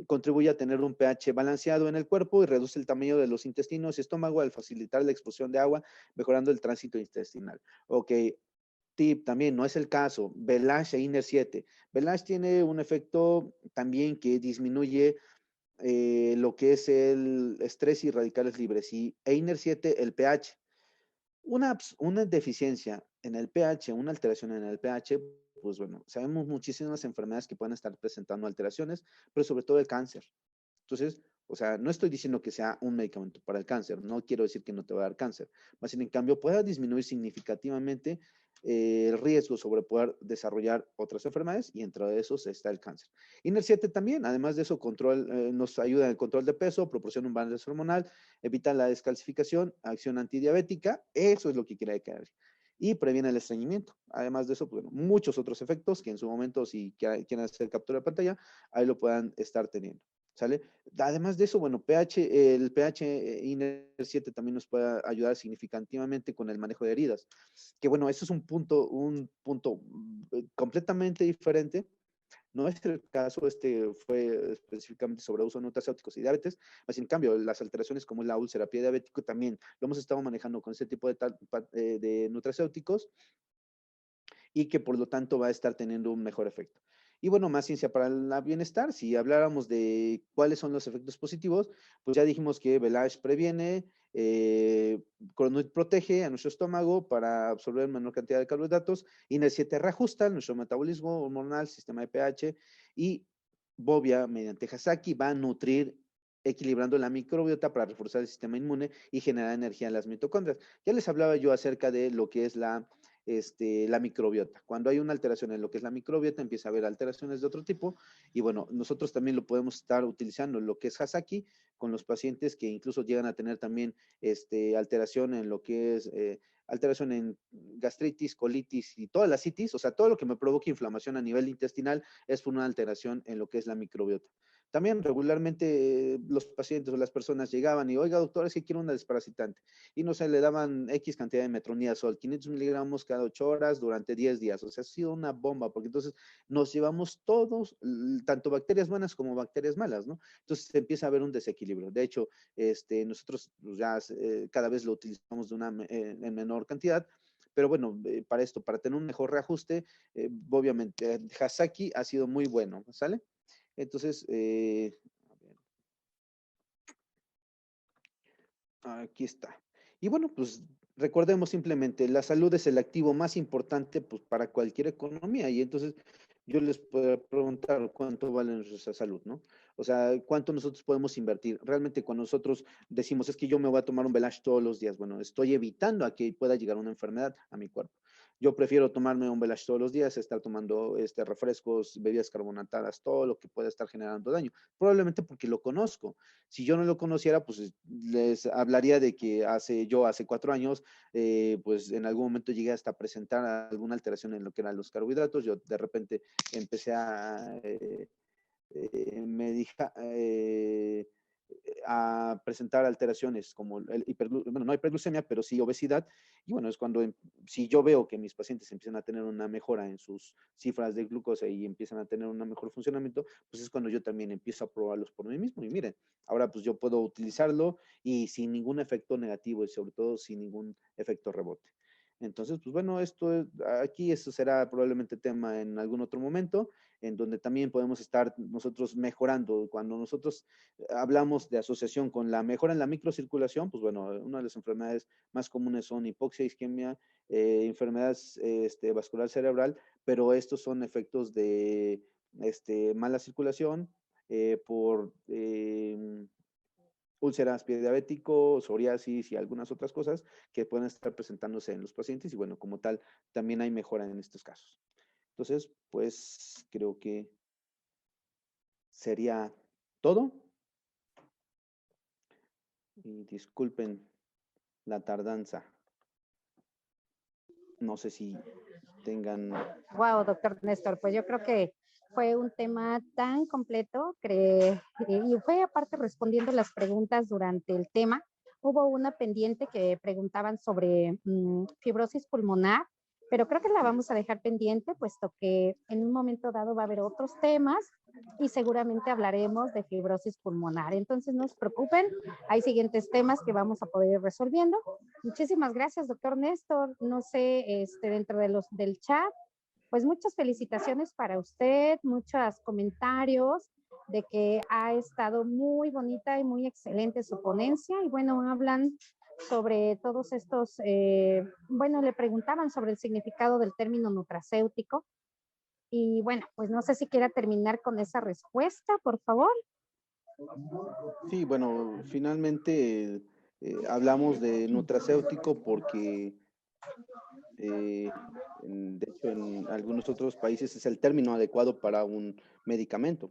contribuye a tener un pH balanceado en el cuerpo y reduce el tamaño de los intestinos y estómago al facilitar la expulsión de agua, mejorando el tránsito intestinal. Ok, tip también, no es el caso, Belash e Iner 7. Belash tiene un efecto también que disminuye lo que es el estrés y radicales libres y Einer 7 el pH. Una deficiencia en el pH, una alteración en el pH, pues bueno, sabemos muchísimas enfermedades que pueden estar presentando alteraciones, pero sobre todo el cáncer. Entonces, o sea, no estoy diciendo que sea un medicamento para el cáncer, no quiero decir que no te va a dar cáncer, más bien en cambio pueda disminuir significativamente el riesgo sobre poder desarrollar otras enfermedades y entre esos está el cáncer. Iner 7 también, además de eso, nos ayuda en el control de peso, proporciona un balance hormonal, evita la descalcificación, acción antidiabética, eso es lo que quiere caer. Y previene el estreñimiento. Además de eso, pues, bueno, muchos otros efectos que en su momento, si quieren hacer captura de pantalla, ahí lo puedan estar teniendo. ¿Sale? Además de eso, bueno, el pH INER 7 también nos puede ayudar significativamente con el manejo de heridas. Que bueno, eso es un punto completamente diferente. No es el caso, fue específicamente sobre uso de nutracéuticos y diabetes, más en cambio, las alteraciones como la úlcera, pie diabético, también lo hemos estado manejando con este tipo de nutracéuticos y que por lo tanto va a estar teniendo un mejor efecto. Y bueno, más ciencia para el bienestar, si habláramos de cuáles son los efectos positivos, pues ya dijimos que Belash previene, Cronuit protege a nuestro estómago para absorber menor cantidad de carbohidratos, Iner 7 reajusta nuestro metabolismo hormonal, sistema de pH, y Bobia, mediante Hasaki, va a nutrir equilibrando la microbiota para reforzar el sistema inmune y generar energía en las mitocondrias. Ya les hablaba yo acerca de lo que es la microbiota. Cuando hay una alteración en lo que es la microbiota, empieza a haber alteraciones de otro tipo y bueno, nosotros también lo podemos estar utilizando en lo que es Hasaki con los pacientes que incluso llegan a tener también alteración en lo que es alteración en gastritis, colitis y toda la citis, o sea, todo lo que me provoque inflamación a nivel intestinal es por una alteración en lo que es la microbiota. También regularmente los pacientes o las personas llegaban y, oiga, doctor, es que quiero una desparasitante. Y no sé, le daban X cantidad de metronidazol, 500 miligramos cada 8 horas durante 10 días. O sea, ha sido una bomba, porque entonces nos llevamos todos, tanto bacterias buenas como bacterias malas, ¿no? Entonces empieza a haber un desequilibrio. De hecho, nosotros pues, ya cada vez lo utilizamos en menor cantidad, pero bueno, para esto, para tener un mejor reajuste, obviamente, Hasaki ha sido muy bueno, ¿sale? Entonces, aquí está. Y bueno, pues recordemos simplemente, la salud es el activo más importante pues, para cualquier economía. Y entonces yo les puedo preguntar cuánto vale nuestra salud, ¿no? O sea, cuánto nosotros podemos invertir. Realmente cuando nosotros decimos, es que yo me voy a tomar un Belash todos los días, bueno, estoy evitando a que pueda llegar una enfermedad a mi cuerpo. Yo prefiero tomarme un Belash todos los días, estar tomando refrescos, bebidas carbonatadas, todo lo que pueda estar generando daño. Probablemente porque lo conozco. Si yo no lo conociera, pues les hablaría de que hace 4 años, pues en algún momento llegué hasta presentar alguna alteración en lo que eran los carbohidratos. Yo de repente empecé me dije, a presentar alteraciones como bueno, no hiperglucemia, pero sí obesidad. Y bueno, es cuando, si yo veo que mis pacientes empiezan a tener una mejora en sus cifras de glucosa y empiezan a tener un mejor funcionamiento, pues es cuando yo también empiezo a probarlos por mí mismo. Y miren, ahora pues yo puedo utilizarlo y sin ningún efecto negativo y sobre todo sin ningún efecto rebote. Entonces, pues bueno, esto será probablemente tema en algún otro momento, en donde también podemos estar nosotros mejorando. Cuando nosotros hablamos de asociación con la mejora en la microcirculación, pues bueno, una de las enfermedades más comunes son hipoxia, isquemia, enfermedades vascular cerebral, pero estos son efectos de mala circulación por úlceras, pie diabético, psoriasis y algunas otras cosas que pueden estar presentándose en los pacientes y bueno, como tal, también hay mejora en estos casos. Entonces, pues creo que sería todo. Y disculpen la tardanza. No sé si tengan... Wow, doctor Néstor, pues yo creo que fue un tema tan completo y fue aparte respondiendo las preguntas durante el tema. Hubo una pendiente que preguntaban sobre fibrosis pulmonar, pero creo que la vamos a dejar pendiente, puesto que en un momento dado va a haber otros temas y seguramente hablaremos de fibrosis pulmonar. Entonces no se preocupen, hay siguientes temas que vamos a poder ir resolviendo. Muchísimas gracias, doctor Néstor. No sé, dentro de del chat, pues muchas felicitaciones para usted, muchos comentarios de que ha estado muy bonita y muy excelente su ponencia. Y bueno, hablan sobre todos estos, bueno, le preguntaban sobre el significado del término nutracéutico. Y bueno, pues no sé si quiera terminar con esa respuesta, por favor. Sí, bueno, finalmente hablamos de nutracéutico porque, de hecho, en algunos otros países es el término adecuado para un medicamento.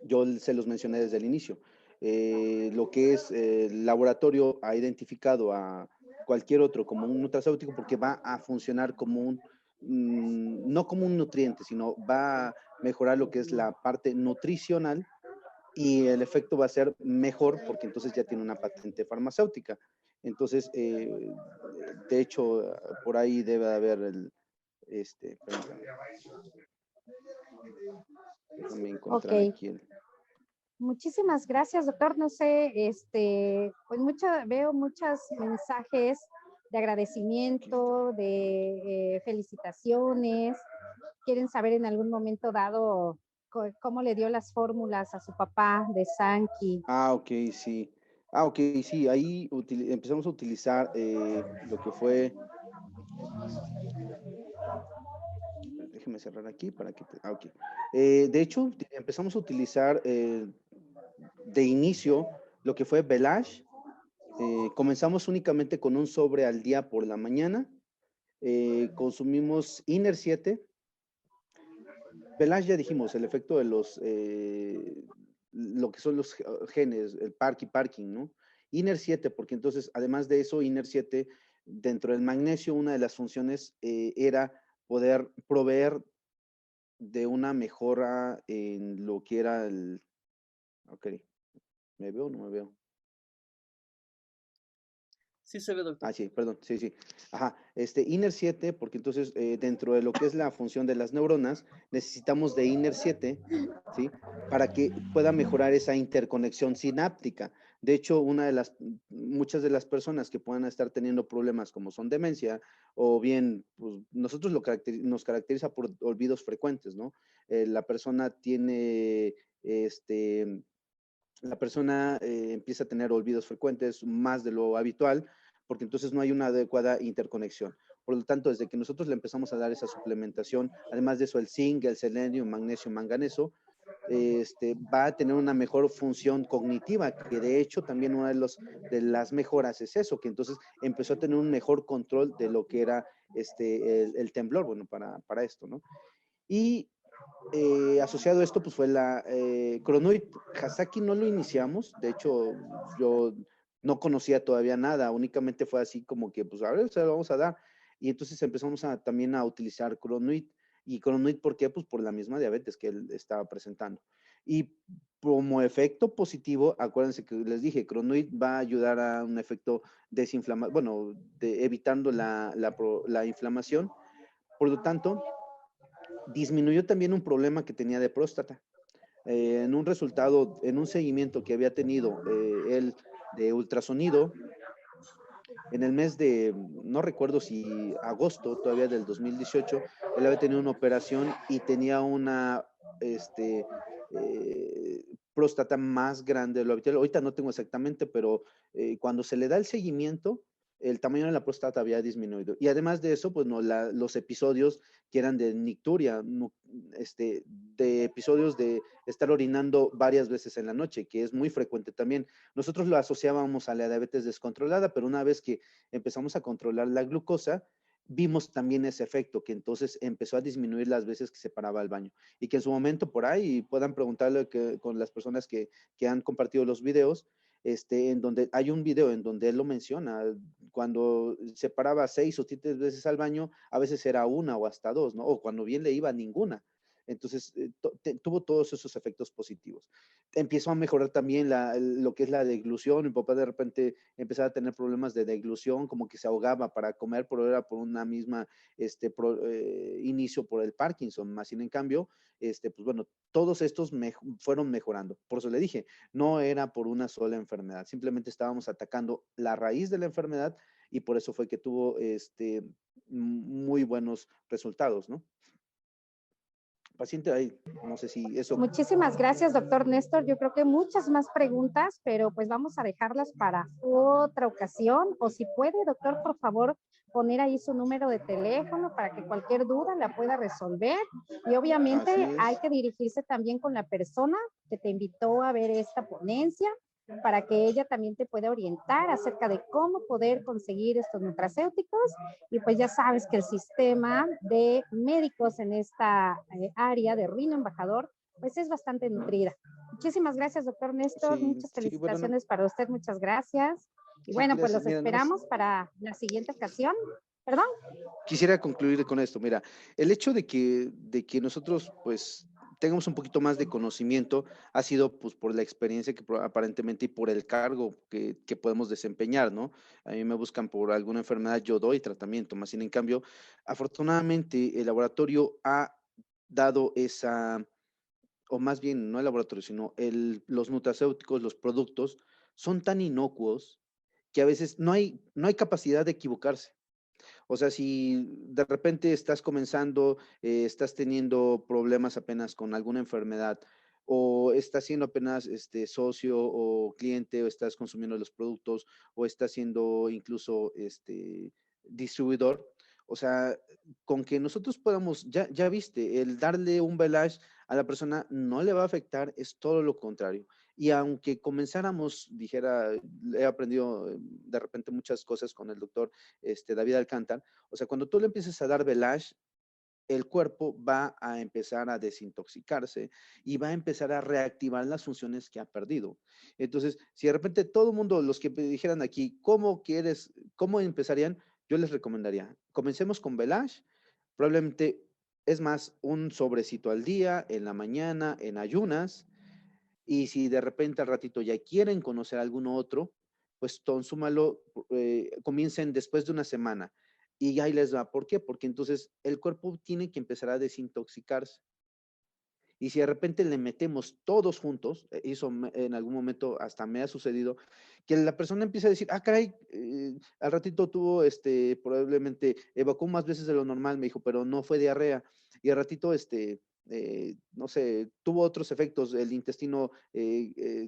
Yo se los mencioné desde el inicio. Lo que es el laboratorio ha identificado a cualquier otro como un nutracéutico porque va a funcionar como no como un nutriente, sino va a mejorar lo que es la parte nutricional y el efecto va a ser mejor porque entonces ya tiene una patente farmacéutica. Entonces, de hecho, por ahí debe haber permítame, déjame encontrar Ok, aquí muchísimas gracias, doctor. No sé, pues veo muchos mensajes de aquí está. agradecimiento, de felicitaciones. Quieren saber en algún momento dado cómo le dio las fórmulas a su papá de Sankey. Ok, sí. Ok, sí, ahí empezamos a utilizar lo que fue, déjeme cerrar aquí para que, ok. De hecho, empezamos a utilizar de inicio lo que fue Belash. Comenzamos únicamente con un sobre al día por la mañana. Consumimos Iner 7. Belash ya dijimos, el efecto de lo que son los genes, el parking, ¿no? Iner 7, porque entonces, además de eso, Iner 7, dentro del magnesio, una de las funciones era poder proveer de una mejora en lo que era Ok. ¿Me veo o no me veo? Sí se ve, doctor. Ah, sí, perdón, sí, sí. Ajá, INER7, porque entonces dentro de lo que es la función de las neuronas, necesitamos de INER7, ¿sí? Para que pueda mejorar esa interconexión sináptica. De hecho, muchas de las personas que puedan estar teniendo problemas como son demencia, o bien, pues nosotros nos caracteriza por olvidos frecuentes, ¿no? La persona tiene, la persona empieza a tener olvidos frecuentes más de lo habitual, porque entonces no hay una adecuada interconexión. Por lo tanto, desde que nosotros le empezamos a dar esa suplementación, además de eso, el zinc, el selenio, magnesio, manganeso, va a tener una mejor función cognitiva, que de hecho también una de las mejoras es eso, que entonces empezó a tener un mejor control de lo que era el temblor, bueno, para esto, ¿no? Y asociado a esto, pues fue la Cronoid. Hasaki no lo iniciamos, de hecho, yo no conocía todavía nada, únicamente fue así como que, pues a ver, se lo vamos a dar. Y entonces empezamos también a utilizar Cronoid. ¿Y Cronoid por qué? Pues por la misma diabetes que él estaba presentando. Y como efecto positivo, acuérdense que les dije, Cronoid va a ayudar a un efecto desinflamatorio, bueno, evitando la inflamación. Por lo tanto, disminuyó también un problema que tenía de próstata. En un resultado, en un seguimiento que había tenido él de ultrasonido, en el mes de, no recuerdo si agosto todavía del 2018, él había tenido una operación y tenía una eh, próstata más grande de lo habitual. Ahorita no tengo exactamente, pero cuando se le da el seguimiento, el tamaño de la próstata había disminuido. Y además de eso, pues no, los episodios que eran de nicturia, de episodios de estar orinando varias veces en la noche, que es muy frecuente también. Nosotros lo asociábamos a la diabetes descontrolada, pero una vez que empezamos a controlar la glucosa, vimos también ese efecto, que entonces empezó a disminuir las veces que se paraba al baño. Y que en su momento por ahí puedan preguntarle con las personas que han compartido los videos, en donde hay un video en donde él lo menciona, cuando se paraba 6 o 7 veces al baño, a veces era una o hasta dos, ¿no? O cuando bien le iba ninguna. Entonces, tuvo todos esos efectos positivos. Empezó a mejorar también lo que es la deglución. Mi papá de repente empezaba a tener problemas de deglución, como que se ahogaba para comer, pero era por una misma inicio por el Parkinson. Más sin en cambio, pues bueno, todos estos fueron mejorando. Por eso le dije, no era por una sola enfermedad, simplemente estábamos atacando la raíz de la enfermedad y por eso fue que tuvo muy buenos resultados, ¿no? Paciente ahí, no sé si eso. Muchísimas gracias, doctor Néstor. Yo creo que muchas más preguntas, pero pues vamos a dejarlas para otra ocasión. O si puede, doctor, por favor, poner ahí su número de teléfono para que cualquier duda la pueda resolver. Y obviamente hay que dirigirse también con la persona que te invitó a ver esta ponencia, para que ella también te pueda orientar acerca de cómo poder conseguir estos nutracéuticos. Y pues ya sabes que el sistema de médicos en esta área de Rino Embajador, pues es bastante nutrida. Muchísimas gracias, doctor Néstor. Sí, Muchas sí, bueno, felicitaciones para usted. Muchas gracias. Y sí, bueno, pues gracias. los Mira, esperamos para la siguiente ocasión. ¿Perdón? quisiera concluir con esto. Mira, el hecho de que nosotros, pues, tengamos un poquito más de conocimiento ha sido, pues, por la experiencia que aparentemente y por el cargo que podemos desempeñar, ¿no? A mí me buscan por alguna enfermedad, yo doy tratamiento, más sin en cambio, afortunadamente, el laboratorio ha dado esa, o más bien, no el laboratorio, sino los nutracéuticos, los productos, son tan inocuos que a veces no hay capacidad de equivocarse. O sea, si de repente estás comenzando, estás teniendo problemas apenas con alguna enfermedad, o estás siendo apenas socio o cliente, o estás consumiendo los productos, o estás siendo incluso distribuidor, o sea, con que nosotros podamos, ya viste, el darle un Belage a la persona no le va a afectar, es todo lo contrario. Y aunque comenzáramos, dijera, he aprendido de repente muchas cosas con el doctor David Alcántar. O sea, cuando tú le empiezas a dar Belage, el cuerpo va a empezar a desintoxicarse y va a empezar a reactivar las funciones que ha perdido. Entonces, si de repente todo el mundo, los que dijeran aquí, cómo empezarían? Yo les recomendaría, comencemos con Belage, probablemente, es más, un sobrecito al día, en la mañana, en ayunas, Y si de repente al ratito ya quieren conocer a alguno otro, pues consúmalo, comiencen después de una semana. Y ahí les va. ¿Por qué? Porque entonces el cuerpo tiene que empezar a desintoxicarse. Y si de repente le metemos todos juntos, eso en algún momento hasta me ha sucedido, que la persona empieza a decir, ah, caray, al ratito tuvo, probablemente evacuó más veces de lo normal, me dijo, pero no fue diarrea. Y al ratito, no sé, tuvo otros efectos, el intestino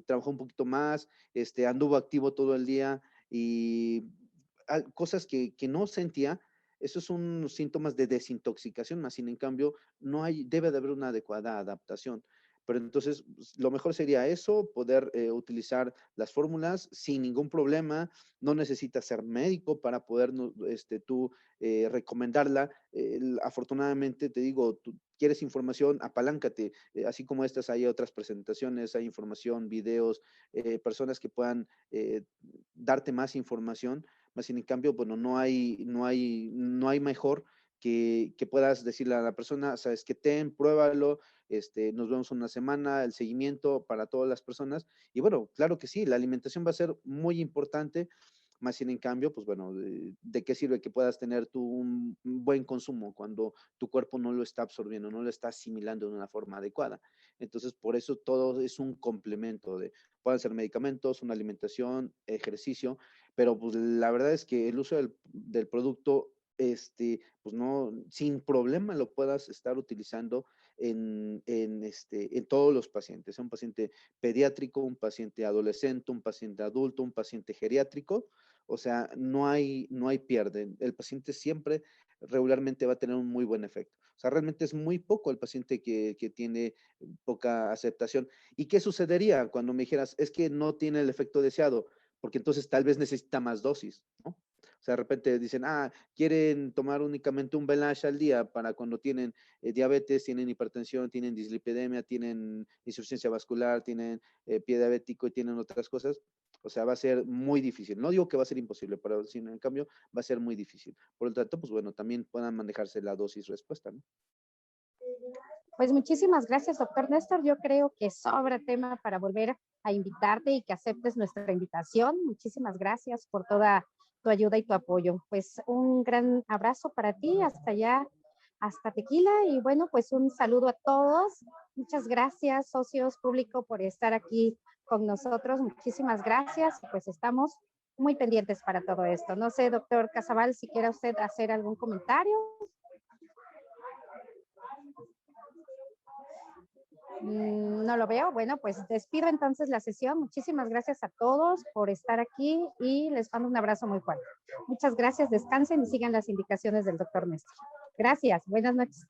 trabajó un poquito más, anduvo activo todo el día y cosas que no sentía. Esos son síntomas de desintoxicación, más sin en cambio, debe de haber una adecuada adaptación. Pero entonces, lo mejor sería eso, poder utilizar las fórmulas sin ningún problema. No necesitas ser médico para poder tú recomendarla. Afortunadamente, te digo, tú quieres información, apaláncate. Así como estas, hay otras presentaciones, hay información, videos, personas que puedan darte más información. Más sin en cambio, bueno, no hay mejor que puedas decirle a la persona, sabes que pruébalo, nos vemos una semana, el seguimiento para todas las personas. Y bueno, claro que sí, la alimentación va a ser muy importante, más sin en cambio, pues bueno, ¿de qué sirve que puedas tener tú un buen consumo cuando tu cuerpo no lo está absorbiendo, no lo está asimilando de una forma adecuada? Entonces, por eso todo es un complemento pueden ser medicamentos, una alimentación, ejercicio, pero pues la verdad es que el uso del producto, pues no, sin problema lo puedas estar utilizando en todos los pacientes, sea un paciente pediátrico, un paciente adolescente, un paciente adulto, un paciente geriátrico, o sea, no hay pierde. El paciente siempre regularmente va a tener un muy buen efecto. O sea, realmente es muy poco el paciente que tiene poca aceptación. ¿Y qué sucedería cuando me dijeras, es que no tiene el efecto deseado? Porque entonces tal vez necesita más dosis, ¿no? O sea, de repente dicen, quieren tomar únicamente un Belash al día para cuando tienen diabetes, tienen hipertensión, tienen dislipidemia, tienen insuficiencia vascular, tienen pie diabético y tienen otras cosas. O sea, va a ser muy difícil. No digo que va a ser imposible, pero sino en cambio va a ser muy difícil. Por lo tanto, pues bueno, también puedan manejarse la dosis respuesta, ¿no? Pues muchísimas gracias, doctor Néstor. Yo creo que sobra tema para volver a invitarte y que aceptes nuestra invitación. Muchísimas gracias por toda tu ayuda y tu apoyo. Pues un gran abrazo para ti, hasta allá, hasta Tequila. Y bueno, pues un saludo a todos. Muchas gracias, socios, público, por estar aquí con nosotros. Muchísimas gracias. Pues estamos muy pendientes para todo esto. No sé, doctor Casabal, si quiere usted hacer algún comentario. No lo veo. Bueno, pues despido entonces la sesión. Muchísimas gracias a todos por estar aquí y les mando un abrazo muy fuerte. Muchas gracias, descansen y sigan las indicaciones del doctor Néstor. Gracias, buenas noches.